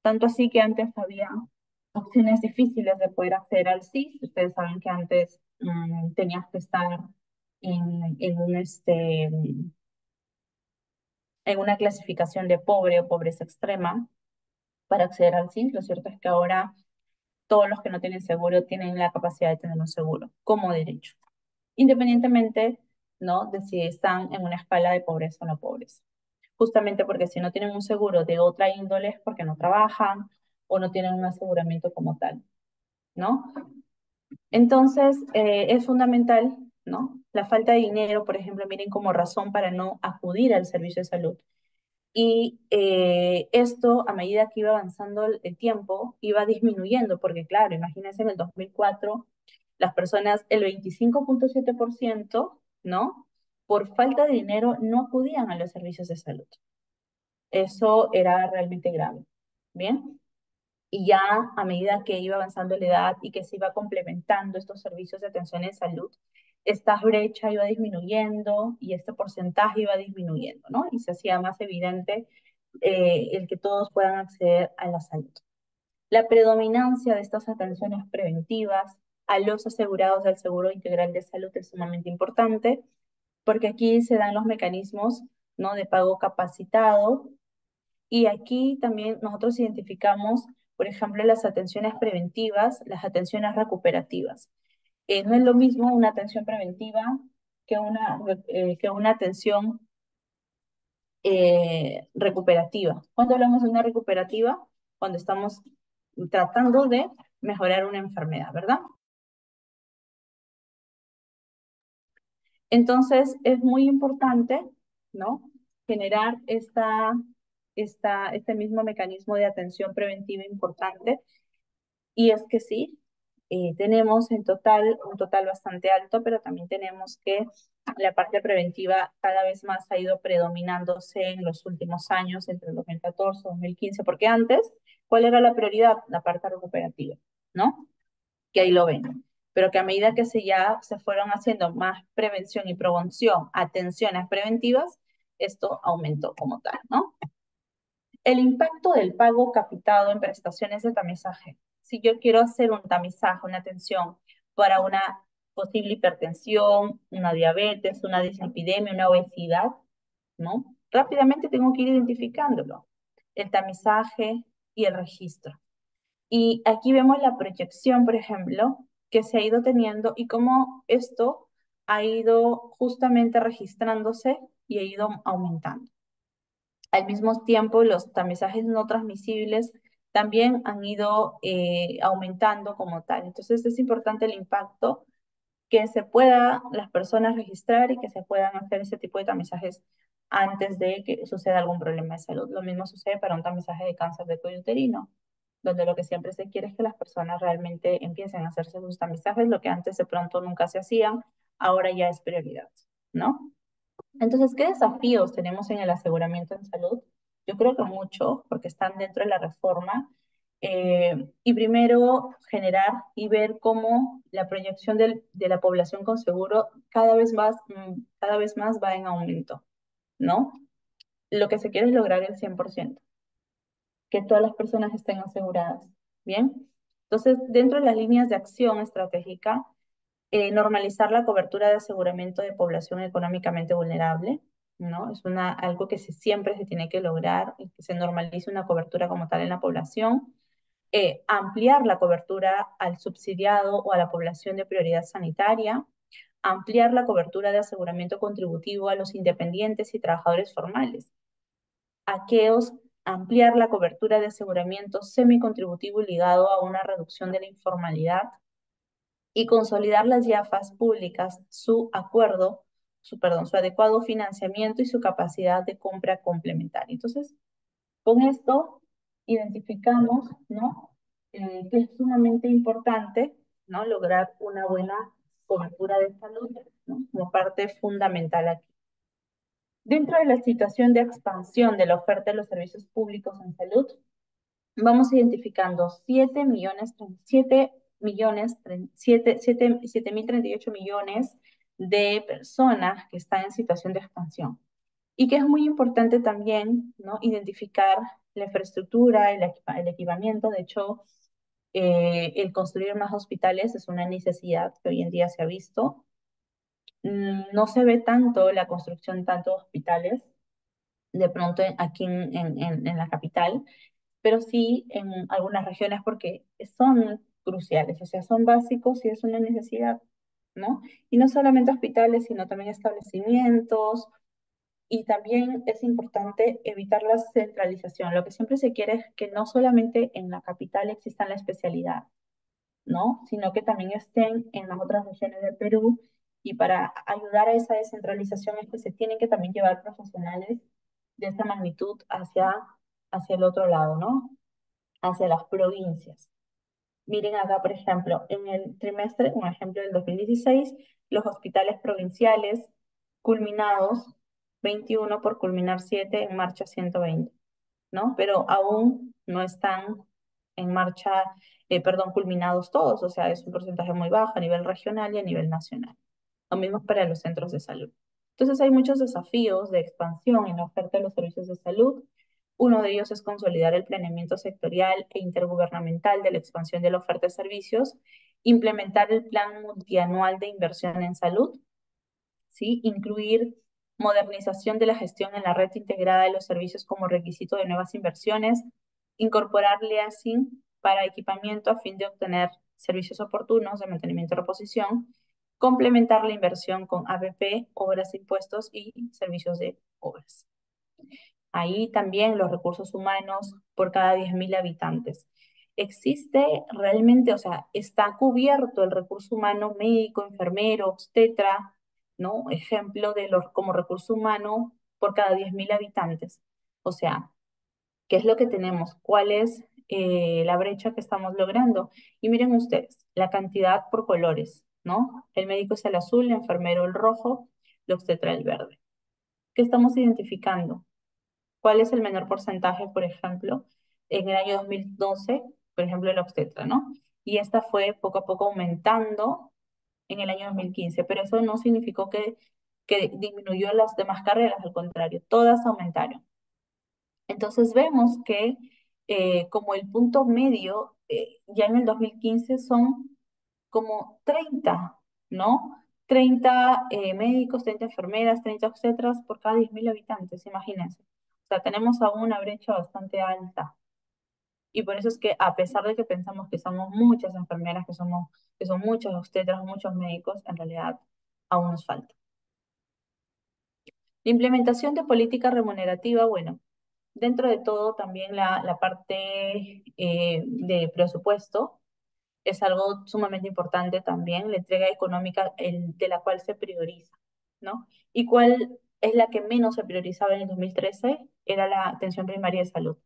tanto así que antes había opciones difíciles de poder acceder al SIS. Ustedes saben que antes tenías que estar en una clasificación de pobre o pobreza extrema para acceder al SIS. Lo cierto es que ahora todos los que no tienen seguro tienen la capacidad de tener un seguro como derecho, independientemente, ¿no? De si están en una escala de pobreza o no pobreza. Justamente porque si no tienen un seguro de otra índole es porque no trabajan o no tienen un aseguramiento como tal, ¿no? Entonces, es fundamental, ¿no? La falta de dinero, por ejemplo, miren como razón para no acudir al servicio de salud. Y esto, a medida que iba avanzando el tiempo, iba disminuyendo, porque claro, imagínense en el 2004, las personas, el 25.7%, ¿no? Por falta de dinero no acudían a los servicios de salud. Eso era realmente grave. ¿Bien? Y ya a medida que iba avanzando la edad y que se iba complementando estos servicios de atención en salud, esta brecha iba disminuyendo y este porcentaje iba disminuyendo, ¿no? Y se hacía más evidente el que todos puedan acceder a la salud. La predominancia de estas atenciones preventivas a los asegurados del Seguro Integral de Salud es sumamente importante, porque aquí se dan los mecanismos, ¿no? De pago capacitado, y aquí también nosotros identificamos, por ejemplo, las atenciones preventivas, las atenciones recuperativas. No es lo mismo una atención preventiva que una atención recuperativa. ¿Cuándo hablamos de una recuperativa? Cuando estamos tratando de mejorar una enfermedad, ¿verdad? Entonces, es muy importante, ¿no? Generar este mismo mecanismo de atención preventiva importante. Y es que sí, tenemos en total, un total bastante alto, pero también tenemos que la parte preventiva cada vez más ha ido predominándose en los últimos años, entre el 2014 y 2015, porque antes, ¿cuál era la prioridad? La parte recuperativa, ¿no? Que ahí lo ven. Pero que a medida que se fueron haciendo más prevención y promoción, atenciones preventivas, esto aumentó como tal, ¿no? El impacto del pago capitado en prestaciones de tamizaje. Si yo quiero hacer un tamizaje, una atención para una posible hipertensión, una diabetes, una dislipidemia, una obesidad, ¿no? Rápidamente tengo que ir identificándolo. El tamizaje y el registro. Y aquí vemos la proyección, por ejemplo, que se ha ido teniendo y cómo esto ha ido justamente registrándose y ha ido aumentando. Al mismo tiempo, los tamizajes no transmisibles también han ido aumentando como tal. Entonces, es importante el impacto que se pueda las personas registrar y que se puedan hacer ese tipo de tamizajes antes de que suceda algún problema de salud. Lo mismo sucede para un tamizaje de cáncer de cuello uterino, donde lo que siempre se quiere es que las personas realmente empiecen a hacerse sus tamizajes, lo que antes de pronto nunca se hacían, ahora ya es prioridad, ¿no? Entonces, ¿qué desafíos tenemos en el aseguramiento en salud? Yo creo que mucho, porque están dentro de la reforma. Y primero, generar y ver cómo la proyección de la población con seguro cada vez más va en aumento, ¿no? Lo que se quiere es lograr el 100%, que todas las personas estén aseguradas, ¿bien? Entonces, dentro de las líneas de acción estratégica, normalizar la cobertura de aseguramiento de población económicamente vulnerable, ¿no? Es algo que siempre se tiene que lograr, que se normalice una cobertura como tal en la población. Ampliar la cobertura al subsidiado o a la población de prioridad sanitaria, ampliar la cobertura de aseguramiento contributivo a los independientes y trabajadores formales. Aqueos, ampliar la cobertura de aseguramiento semicontributivo ligado a una reducción de la informalidad y consolidar las IAFAs públicas, su adecuado financiamiento y su capacidad de compra complementaria. Entonces, con esto identificamos, ¿no? Que es sumamente importante, ¿no? Lograr una buena cobertura de salud, ¿no? Como parte fundamental aquí. Dentro de la situación de expansión de la oferta de los servicios públicos en salud, vamos identificando 7.038 millones de personas que están en situación de expansión. Y que es muy importante también, ¿no? Identificar la infraestructura, el equipamiento. De hecho, el construir más hospitales es una necesidad que hoy en día se ha visto. No se ve tanto la construcción de tantos hospitales, de pronto aquí en la capital, pero sí en algunas regiones porque son cruciales, o sea, son básicos y es una necesidad, ¿no? Y no solamente hospitales, sino también establecimientos, y también es importante evitar la centralización. Lo que siempre se quiere es que no solamente en la capital exista la especialidad, ¿no? Sino que también estén en las otras regiones del Perú, y para ayudar a esa descentralización es que se tienen que también llevar profesionales de esta magnitud hacia el otro lado, ¿no? Hacia las provincias. Miren acá, por ejemplo, en el trimestre, un ejemplo del 2016, los hospitales provinciales culminados, 21 por culminar 7, en marcha 120, ¿no? Pero aún no están en marcha, culminados todos, o sea, es un porcentaje muy bajo a nivel regional y a nivel nacional. Lo mismo para los centros de salud. Entonces hay muchos desafíos de expansión en la oferta de los servicios de salud. Uno de ellos es consolidar el planeamiento sectorial e intergubernamental de la expansión de la oferta de servicios, implementar el plan multianual de inversión en salud, ¿sí? Incluir modernización de la gestión en la red integrada de los servicios como requisito de nuevas inversiones, incorporar leasing para equipamiento a fin de obtener servicios oportunos de mantenimiento y reposición, complementar la inversión con ABP, obras de impuestos y servicios de obras. Ahí también los recursos humanos por cada 10.000 habitantes. Existe realmente, o sea, está cubierto el recurso humano médico, enfermero, obstetra, ¿no? Ejemplo de como recurso humano por cada 10.000 habitantes. O sea, ¿qué es lo que tenemos? ¿Cuál es la brecha que estamos logrando? Y miren ustedes, la cantidad por colores, ¿no? El médico es el azul, el enfermero el rojo, el obstetra el verde. ¿Qué estamos identificando? ¿Cuál es el menor porcentaje, por ejemplo, en el año 2012, por ejemplo, el obstetra, ¿no? Y esta fue poco a poco aumentando en el año 2015, pero eso no significó que disminuyó las demás carreras, al contrario, todas aumentaron. Entonces vemos que como el punto medio, ya en el 2015 son como 30, ¿no? 30 médicos, 30 enfermeras, 30 obstetras por cada 10.000 habitantes, imagínense. O sea, tenemos aún una brecha bastante alta. Y por eso es que a pesar de que pensamos que somos muchas enfermeras, que son muchos obstetras, muchos médicos, en realidad aún nos falta. La implementación de política remunerativa, bueno, dentro de todo también la parte de presupuesto es algo sumamente importante también, la entrega económica de la cual se prioriza, ¿no? ¿Y cuál es la que menos se priorizaba en el 2013? Era la atención primaria de salud,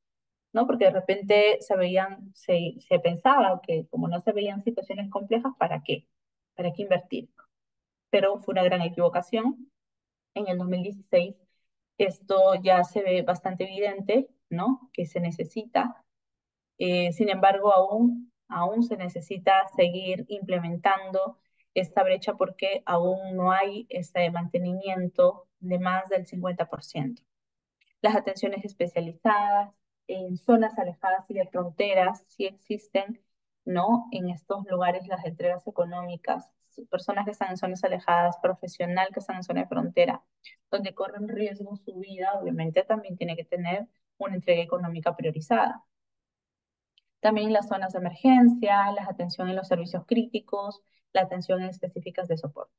¿no? Porque de repente se pensaba que como no se veían situaciones complejas, ¿para qué? ¿Para qué invertir? Pero fue una gran equivocación. En el 2016 esto ya se ve bastante evidente, ¿no? Que se necesita. Sin embargo, aún se necesita seguir implementando esta brecha porque aún no hay ese mantenimiento de más del 50%. Las atenciones especializadas en zonas alejadas y de fronteras sí existen, ¿no? En estos lugares las entregas económicas, personas que están en zonas alejadas, profesional que están en zona de frontera, donde corren riesgo su vida, obviamente también tiene que tener una entrega económica priorizada. También las zonas de emergencia, la atención en los servicios críticos, la atención en específicas de soporte.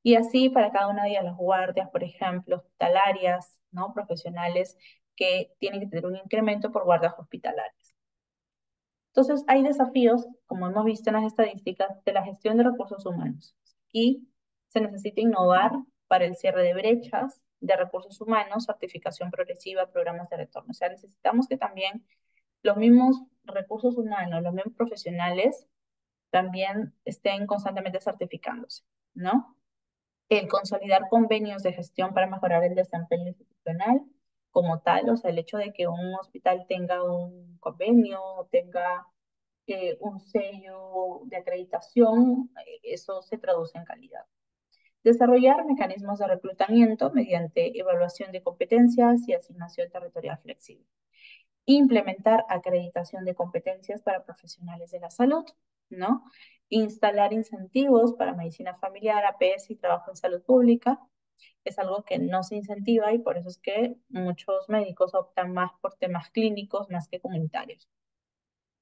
Y así para cada una de las guardias, por ejemplo, hospitalarias, ¿no? Profesionales que tienen que tener un incremento por guardias hospitalarias. Entonces, hay desafíos, como hemos visto en las estadísticas, de la gestión de recursos humanos. Y se necesita innovar para el cierre de brechas de recursos humanos, certificación progresiva, programas de retorno. O sea, necesitamos que también los mismos recursos humanos, los mismos profesionales, también estén constantemente certificándose, ¿no? El consolidar convenios de gestión para mejorar el desempeño institucional como tal, o sea, el hecho de que un hospital tenga un convenio, tenga un sello de acreditación, eso se traduce en calidad. Desarrollar mecanismos de reclutamiento mediante evaluación de competencias y asignación territorial flexible. Implementar acreditación de competencias para profesionales de la salud, ¿no? Instalar incentivos para medicina familiar, APS y trabajo en salud pública. Es algo que no se incentiva y por eso es que muchos médicos optan más por temas clínicos más que comunitarios.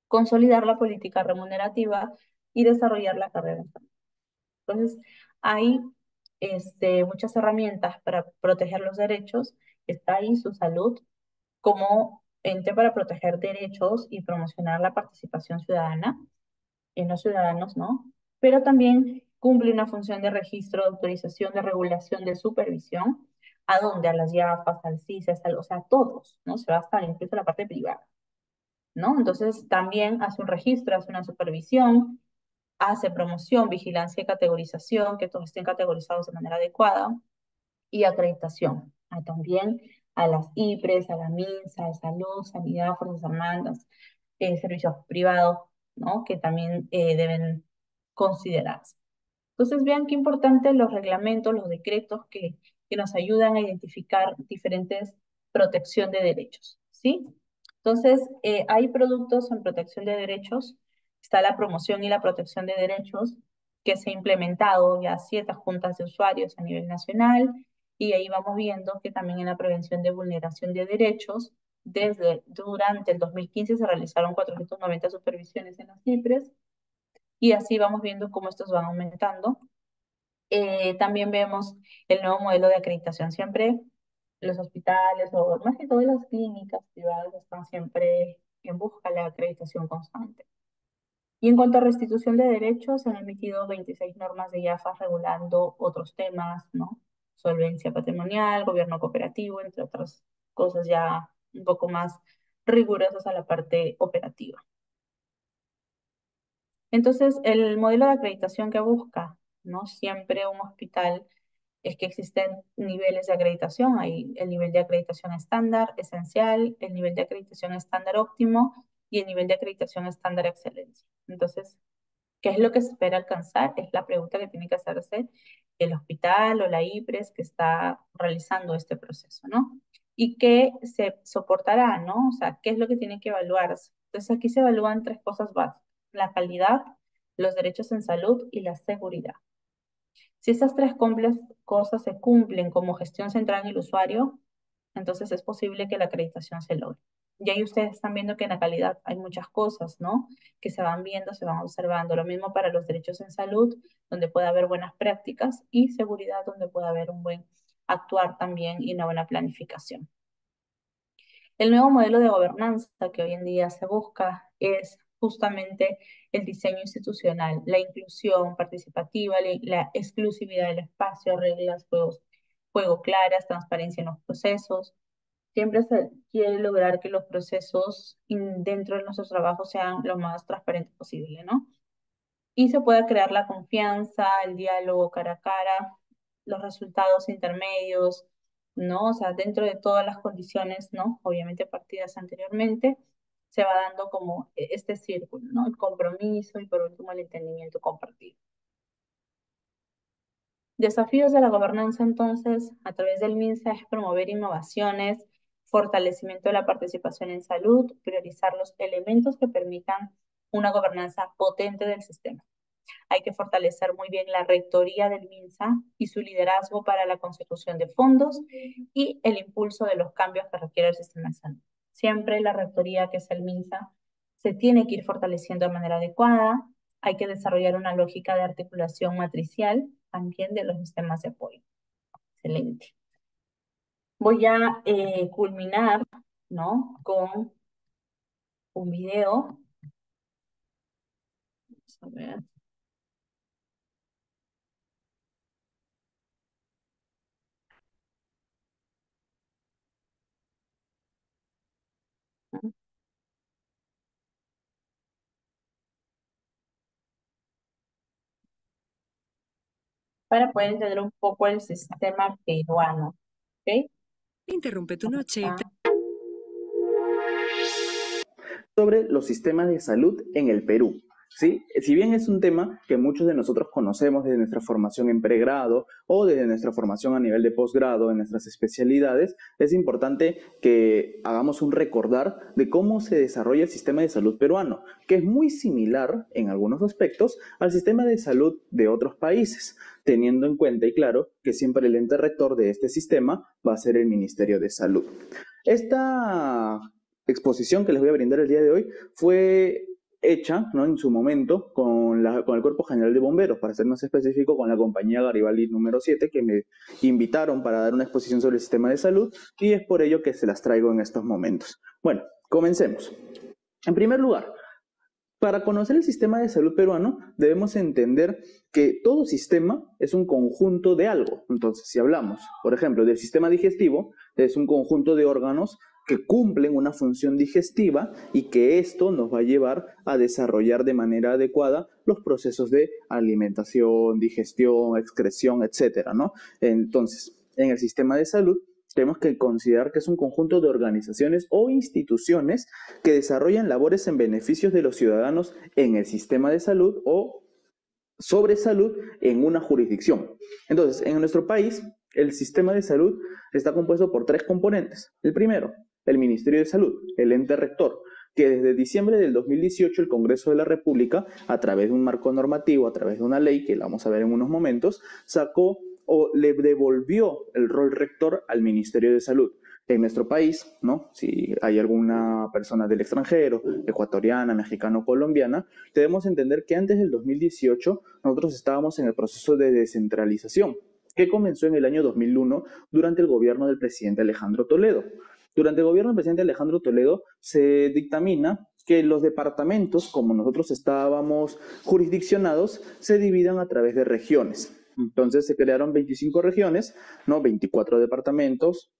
Consolidar la política remunerativa y desarrollar la carrera. Entonces, hay muchas herramientas para proteger los derechos. Está ahí su salud como ente para proteger derechos y promocionar la participación ciudadana en los ciudadanos, ¿no? Pero también cumple una función de registro, de autorización, de regulación, de supervisión, a donde a las IAFAS, al CISES, o sea, a todos, ¿no? Se va hasta incluso la parte privada, ¿no? Entonces también hace un registro, hace una supervisión, hace promoción, vigilancia y categorización, que todos estén categorizados de manera adecuada, y acreditación. También a las IPRES, a la MINSA, a Salud, Sanidad, Fuerzas Armadas, servicios privados, ¿no? Que también deben considerarse. Entonces vean qué importante los reglamentos, los decretos que nos ayudan a identificar diferentes protección de derechos, ¿sí? Entonces, hay productos en protección de derechos, está la promoción y la protección de derechos, que se ha implementado ya 7 juntas de usuarios a nivel nacional, y ahí vamos viendo que también en la prevención de vulneración de derechos, durante el 2015 se realizaron 490 supervisiones en las CIPRES, y así vamos viendo cómo estos van aumentando. También vemos el nuevo modelo de acreditación. Siempre los hospitales o más que todas las clínicas privadas están siempre en busca de la acreditación constante. Y en cuanto a restitución de derechos, se han emitido 26 normas de IAFA regulando otros temas, ¿no? Solvencia patrimonial, gobierno cooperativo, entre otras cosas ya un poco más rigurosas a la parte operativa. Entonces, el modelo de acreditación que busca, ¿no? Siempre un hospital es que existen niveles de acreditación. Hay el nivel de acreditación estándar, esencial, el nivel de acreditación estándar óptimo y el nivel de acreditación estándar excelencia. Entonces, ¿qué es lo que se espera alcanzar? Es la pregunta que tiene que hacerse el hospital o la IPRES que está realizando este proceso, ¿no? ¿Y qué se soportará, no? O sea, ¿qué es lo que tiene que evaluarse? Entonces, aquí se evalúan 3 cosas básicas: la calidad, los derechos en salud y la seguridad. Si esas 3 cosas se cumplen como gestión centrada en el usuario, entonces es posible que la acreditación se logre. Y ahí ustedes están viendo que en la calidad hay muchas cosas, ¿no? Que se van viendo, se van observando. Lo mismo para los derechos en salud, donde puede haber buenas prácticas, y seguridad, donde puede haber un buen actuar también y una buena planificación. El nuevo modelo de gobernanza que hoy en día se busca es justamente el diseño institucional, la inclusión participativa, la exclusividad del espacio, reglas, juego claras, transparencia en los procesos. Siempre se quiere lograr que los procesos dentro de nuestros trabajos sean lo más transparentes posible, ¿no? Y se pueda crear la confianza, el diálogo cara a cara, los resultados intermedios, ¿no? O sea, dentro de todas las condiciones, ¿no? Obviamente partidas anteriormente, se va dando como este círculo, ¿no? El compromiso y por último el entendimiento compartido. Desafíos de la gobernanza, entonces, a través del MINSA es promover innovaciones, fortalecimiento de la participación en salud, priorizar los elementos que permitan una gobernanza potente del sistema. Hay que fortalecer muy bien la rectoría del MINSA y su liderazgo para la consecución de fondos y el impulso de los cambios que requiere el sistema de salud. Siempre la rectoría, que es el MINSA, se tiene que ir fortaleciendo de manera adecuada. Hay que desarrollar una lógica de articulación matricial también de los sistemas de apoyo. Excelente. Voy a culminar, ¿no?, con un video. Vamos a ver. Para poder entender un poco el sistema peruano, ¿ok? Interrumpe tu noche. Sobre los sistemas de salud en el Perú. ¿Sí? Si bien es un tema que muchos de nosotros conocemos desde nuestra formación en pregrado o desde nuestra formación a nivel de posgrado en nuestras especialidades, es importante que hagamos un recordar de cómo se desarrolla el sistema de salud peruano, que es muy similar en algunos aspectos al sistema de salud de otros países, teniendo en cuenta y claro que siempre el ente rector de este sistema va a ser el Ministerio de Salud. Esta exposición que les voy a brindar el día de hoy fue hecha, ¿no?, en su momento con el Cuerpo General de Bomberos, para ser más específico, con la compañía Garibaldi número 7, que me invitaron para dar una exposición sobre el sistema de salud, y es por ello que se las traigo en estos momentos. Bueno, comencemos. En primer lugar, para conocer el sistema de salud peruano, debemos entender que todo sistema es un conjunto de algo. Entonces, si hablamos, por ejemplo, del sistema digestivo, es un conjunto de órganos que cumplen una función digestiva y que esto nos va a llevar a desarrollar de manera adecuada los procesos de alimentación, digestión, excreción, etcétera, ¿no? Entonces, en el sistema de salud tenemos que considerar que es un conjunto de organizaciones o instituciones que desarrollan labores en beneficio de los ciudadanos en el sistema de salud o sobre salud en una jurisdicción. Entonces, en nuestro país, el sistema de salud está compuesto por 3 componentes. El primero, el Ministerio de Salud, el ente rector, que desde diciembre del 2018 el Congreso de la República, a través de un marco normativo, a través de una ley, que la vamos a ver en unos momentos, sacó o le devolvió el rol rector al Ministerio de Salud. En nuestro país, ¿no?, si hay alguna persona del extranjero, ecuatoriana, mexicana o colombiana, debemos entender que antes del 2018 nosotros estábamos en el proceso de descentralización, que comenzó en el año 2001 durante el gobierno del presidente Alejandro Toledo. Durante el gobierno del presidente Alejandro Toledo se dictamina que los departamentos, como nosotros estábamos jurisdiccionados, se dividan a través de regiones. Entonces se crearon 25 regiones, ¿no?, 24 departamentos,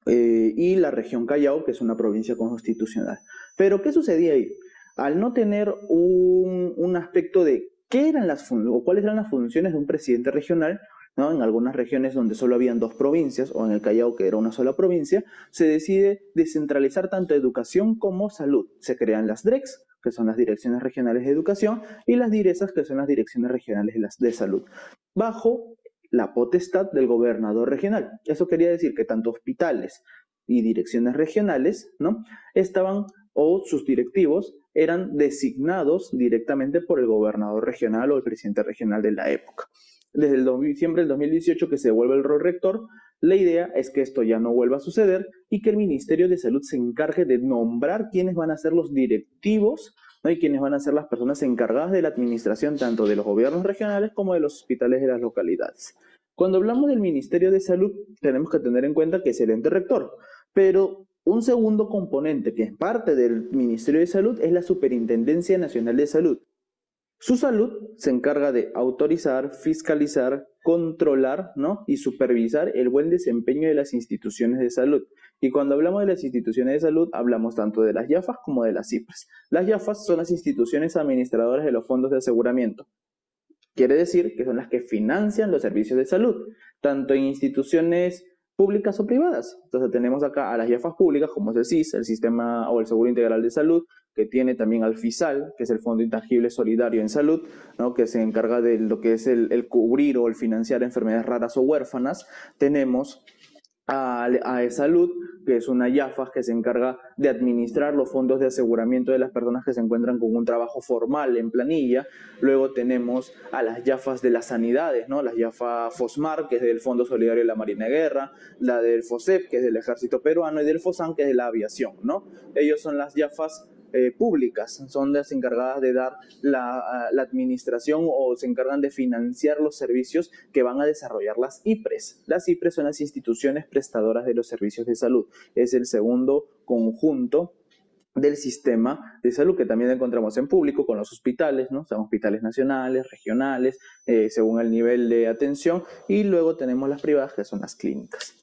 y la región Callao, que es una provincia constitucional. Pero, ¿qué sucedía ahí? Al no tener un aspecto de qué eran o cuáles eran las funciones de un presidente regional, ¿no?, en algunas regiones donde solo habían 2 provincias, o en el Callao, que era una sola provincia, se decide descentralizar tanto educación como salud. Se crean las DRECs, que son las Direcciones Regionales de Educación, y las DIRESAs, que son las Direcciones Regionales de Salud, bajo la potestad del gobernador regional. Eso quería decir que tanto hospitales y direcciones regionales, ¿no?, estaban, o sus directivos, eran designados directamente por el gobernador regional o el presidente regional de la época. Desde el diciembre del 2018 que se devuelve el rol rector, la idea es que esto ya no vuelva a suceder y que el Ministerio de Salud se encargue de nombrar quiénes van a ser los directivos, ¿no?, y quiénes van a ser las personas encargadas de la administración tanto de los gobiernos regionales como de los hospitales de las localidades. Cuando hablamos del Ministerio de Salud, tenemos que tener en cuenta que es el ente rector, pero un segundo componente que es parte del Ministerio de Salud es la Superintendencia Nacional de Salud. Su salud se encarga de autorizar, fiscalizar, controlar, ¿no?, y supervisar el buen desempeño de las instituciones de salud. Y cuando hablamos de las instituciones de salud, hablamos tanto de las IAFAS como de las IPRES. Las IAFAS son las instituciones administradoras de los fondos de aseguramiento. Quiere decir que son las que financian los servicios de salud, tanto en instituciones públicas o privadas. Entonces tenemos acá a las IAFAS públicas, como es el SIS, el Sistema o el Seguro Integral de Salud, que tiene también al FISAL, que es el Fondo Intangible Solidario en Salud, ¿no?, que se encarga de lo que es el cubrir o el financiar enfermedades raras o huérfanas. Tenemos a AESalud, que es una IAFAS que se encarga de administrar los fondos de aseguramiento de las personas que se encuentran con un trabajo formal en planilla. Luego tenemos a las IAFAS de las sanidades, ¿no?, las IAFAS FOSMAR, que es del Fondo Solidario de la Marina de Guerra, la del FOSEP, que es del Ejército Peruano, y del FOSAN, que es de la aviación, ¿no? Ellos son las IAFAS públicas, son las encargadas de dar la administración o se encargan de financiar los servicios que van a desarrollar las IPRES. Las IPRES son las instituciones prestadoras de los servicios de salud. Es el segundo conjunto del sistema de salud que también encontramos en público con los hospitales, ¿no? Son hospitales nacionales, regionales, según el nivel de atención, y luego tenemos las privadas que son las clínicas.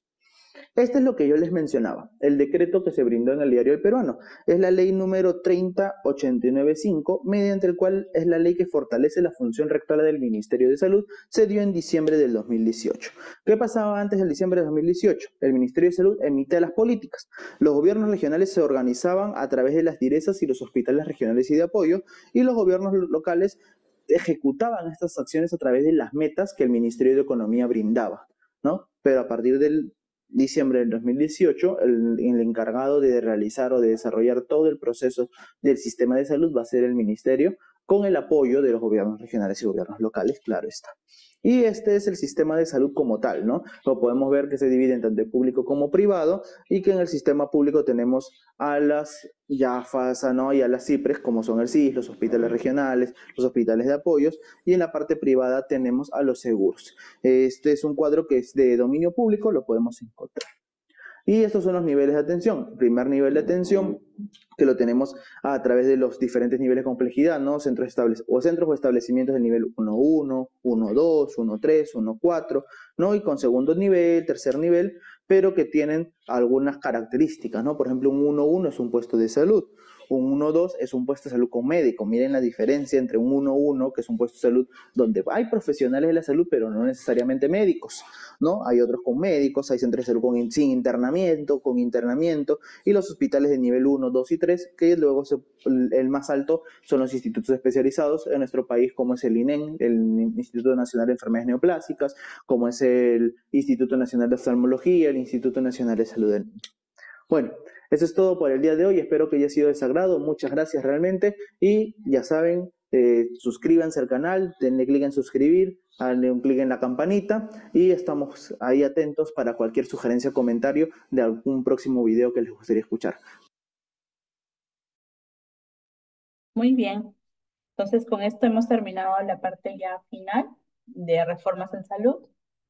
Este es lo que yo les mencionaba, el decreto que se brindó en el Diario El Peruano. Es la ley número 30895, mediante el cual es la ley que fortalece la función rectora del Ministerio de Salud. Se dio en diciembre del 2018. ¿Qué pasaba antes del diciembre de 2018? El Ministerio de Salud emite las políticas. Los gobiernos regionales se organizaban a través de las DIRESAs y los hospitales regionales y de apoyo, y los gobiernos locales ejecutaban estas acciones a través de las metas que el Ministerio de Economía brindaba, ¿no? Pero a partir del diciembre del 2018, el encargado de realizar o de desarrollar todo el proceso del sistema de salud va a ser el ministerio, con el apoyo de los gobiernos regionales y gobiernos locales, claro está. Y este es el sistema de salud como tal, ¿no? Lo podemos ver que se divide en tanto público como privado, y que en el sistema público tenemos a las IAFAS, ¿no? Y a las IPRES, como son el CIS, los hospitales regionales, los hospitales de apoyos, y en la parte privada tenemos a los seguros. Este es un cuadro que es de dominio público, lo podemos encontrar. Y estos son los niveles de atención. Primer nivel de atención, que lo tenemos a través de los diferentes niveles de complejidad, ¿no? Centros o establecimientos del nivel 1.1, 1.2, 1.3, 1.4, ¿no? Y con segundo nivel, tercer nivel, pero que tienen algunas características, ¿no? Por ejemplo, un 1.1 es un puesto de salud. Un 1.2 es un puesto de salud con médico. Miren la diferencia entre un 1.1, que es un puesto de salud donde hay profesionales de la salud, pero no necesariamente médicos, ¿no? Hay otros con médicos, hay centros de salud sin internamiento, con internamiento, y los hospitales de nivel 1, 2 y 3, que luego el más alto son los institutos especializados en nuestro país, como es el INEN, el Instituto Nacional de Enfermedades Neoplásicas, como es el Instituto Nacional de Oftalmología, el Instituto Nacional de Salud del Niño. Bueno, eso es todo por el día de hoy. Espero que haya sido de su agrado. Muchas gracias realmente. Y ya saben, suscríbanse al canal, denle clic en suscribir, denle un clic en la campanita, y estamos ahí atentos para cualquier sugerencia o comentario de algún próximo video que les gustaría escuchar. Muy bien. Entonces, con esto hemos terminado la parte ya final de reformas en salud.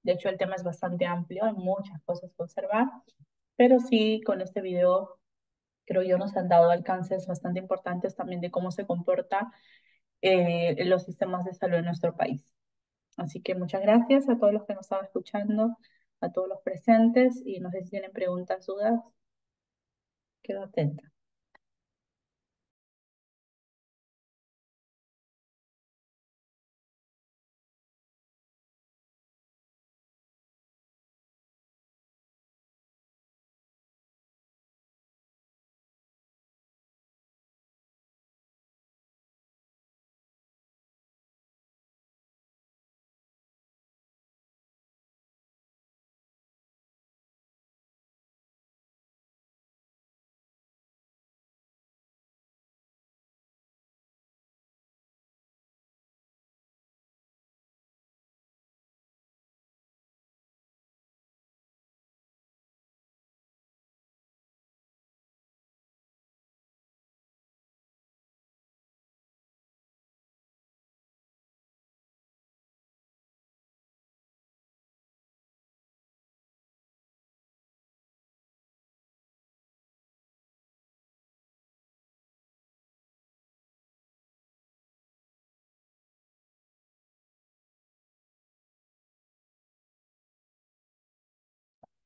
De hecho, el tema es bastante amplio, hay muchas cosas que observar, pero sí, con este video, creo yo, nos han dado alcances bastante importantes también de cómo se comporta los sistemas de salud en nuestro país. Así que muchas gracias a todos los que nos estaban escuchando, a todos los presentes, y no sé si tienen preguntas, dudas. Quedo atenta.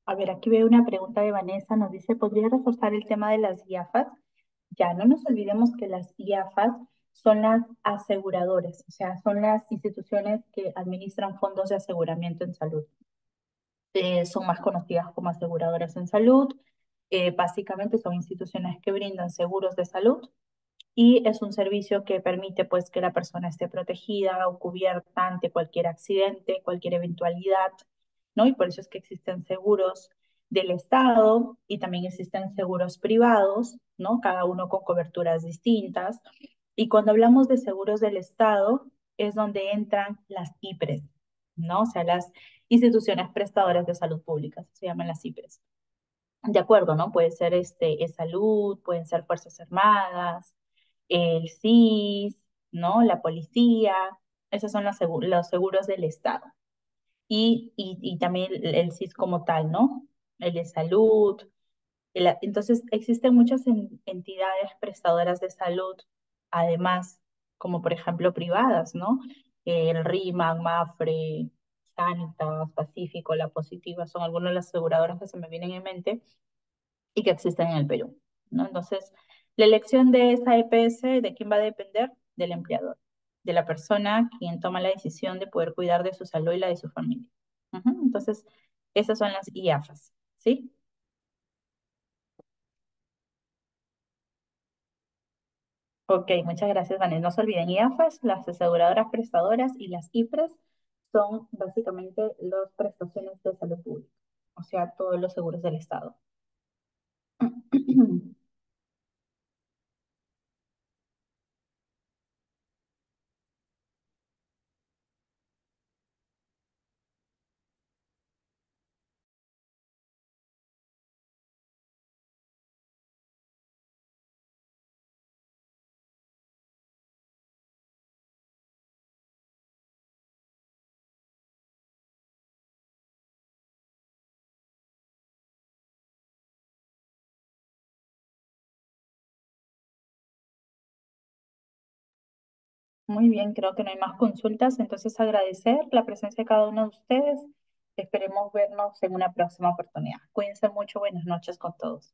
A ver, aquí veo una pregunta de Vanessa, nos dice, ¿podría reforzar el tema de las IAFAS? Ya, no nos olvidemos que las IAFAS son las aseguradoras, o sea, son las instituciones que administran fondos de aseguramiento en salud. Son más conocidas como aseguradoras en salud. Básicamente son instituciones que brindan seguros de salud, y es un servicio que permite pues que la persona esté protegida o cubierta ante cualquier accidente, cualquier eventualidad, ¿no? Y por eso es que existen seguros del Estado y también existen seguros privados, ¿no? Cada uno con coberturas distintas. Y cuando hablamos de seguros del Estado es donde entran las IPRES, ¿no? O sea, las instituciones prestadoras de salud pública, se llaman las IPRES. De acuerdo, ¿no? Puede ser salud, pueden ser Fuerzas Armadas, el SIS, ¿no? La policía, esos son los seguros del Estado. Y también el SIS como tal, ¿no? El de salud. Entonces, existen muchas entidades prestadoras de salud, además, como por ejemplo privadas, ¿no? El RIMAC, MAFRE, Sanitas, Pacífico, La Positiva, son algunas de las aseguradoras que se me vienen en mente y que existen en el Perú, ¿no? Entonces, la elección de esa EPS, ¿de quién va a depender? Del empleador, de la persona quien toma la decisión de poder cuidar de su salud y la de su familia. Ujú. Entonces, esas son las IAFAS, ¿sí? Ok, muchas gracias, Vanessa. No se olviden, IAFAS, las aseguradoras prestadoras y las IPRES son básicamente las prestaciones de salud pública, o sea, todos los seguros del Estado. Muy bien, creo que no hay más consultas, entonces agradecer la presencia de cada uno de ustedes. Esperemos vernos en una próxima oportunidad. Cuídense mucho, buenas noches con todos.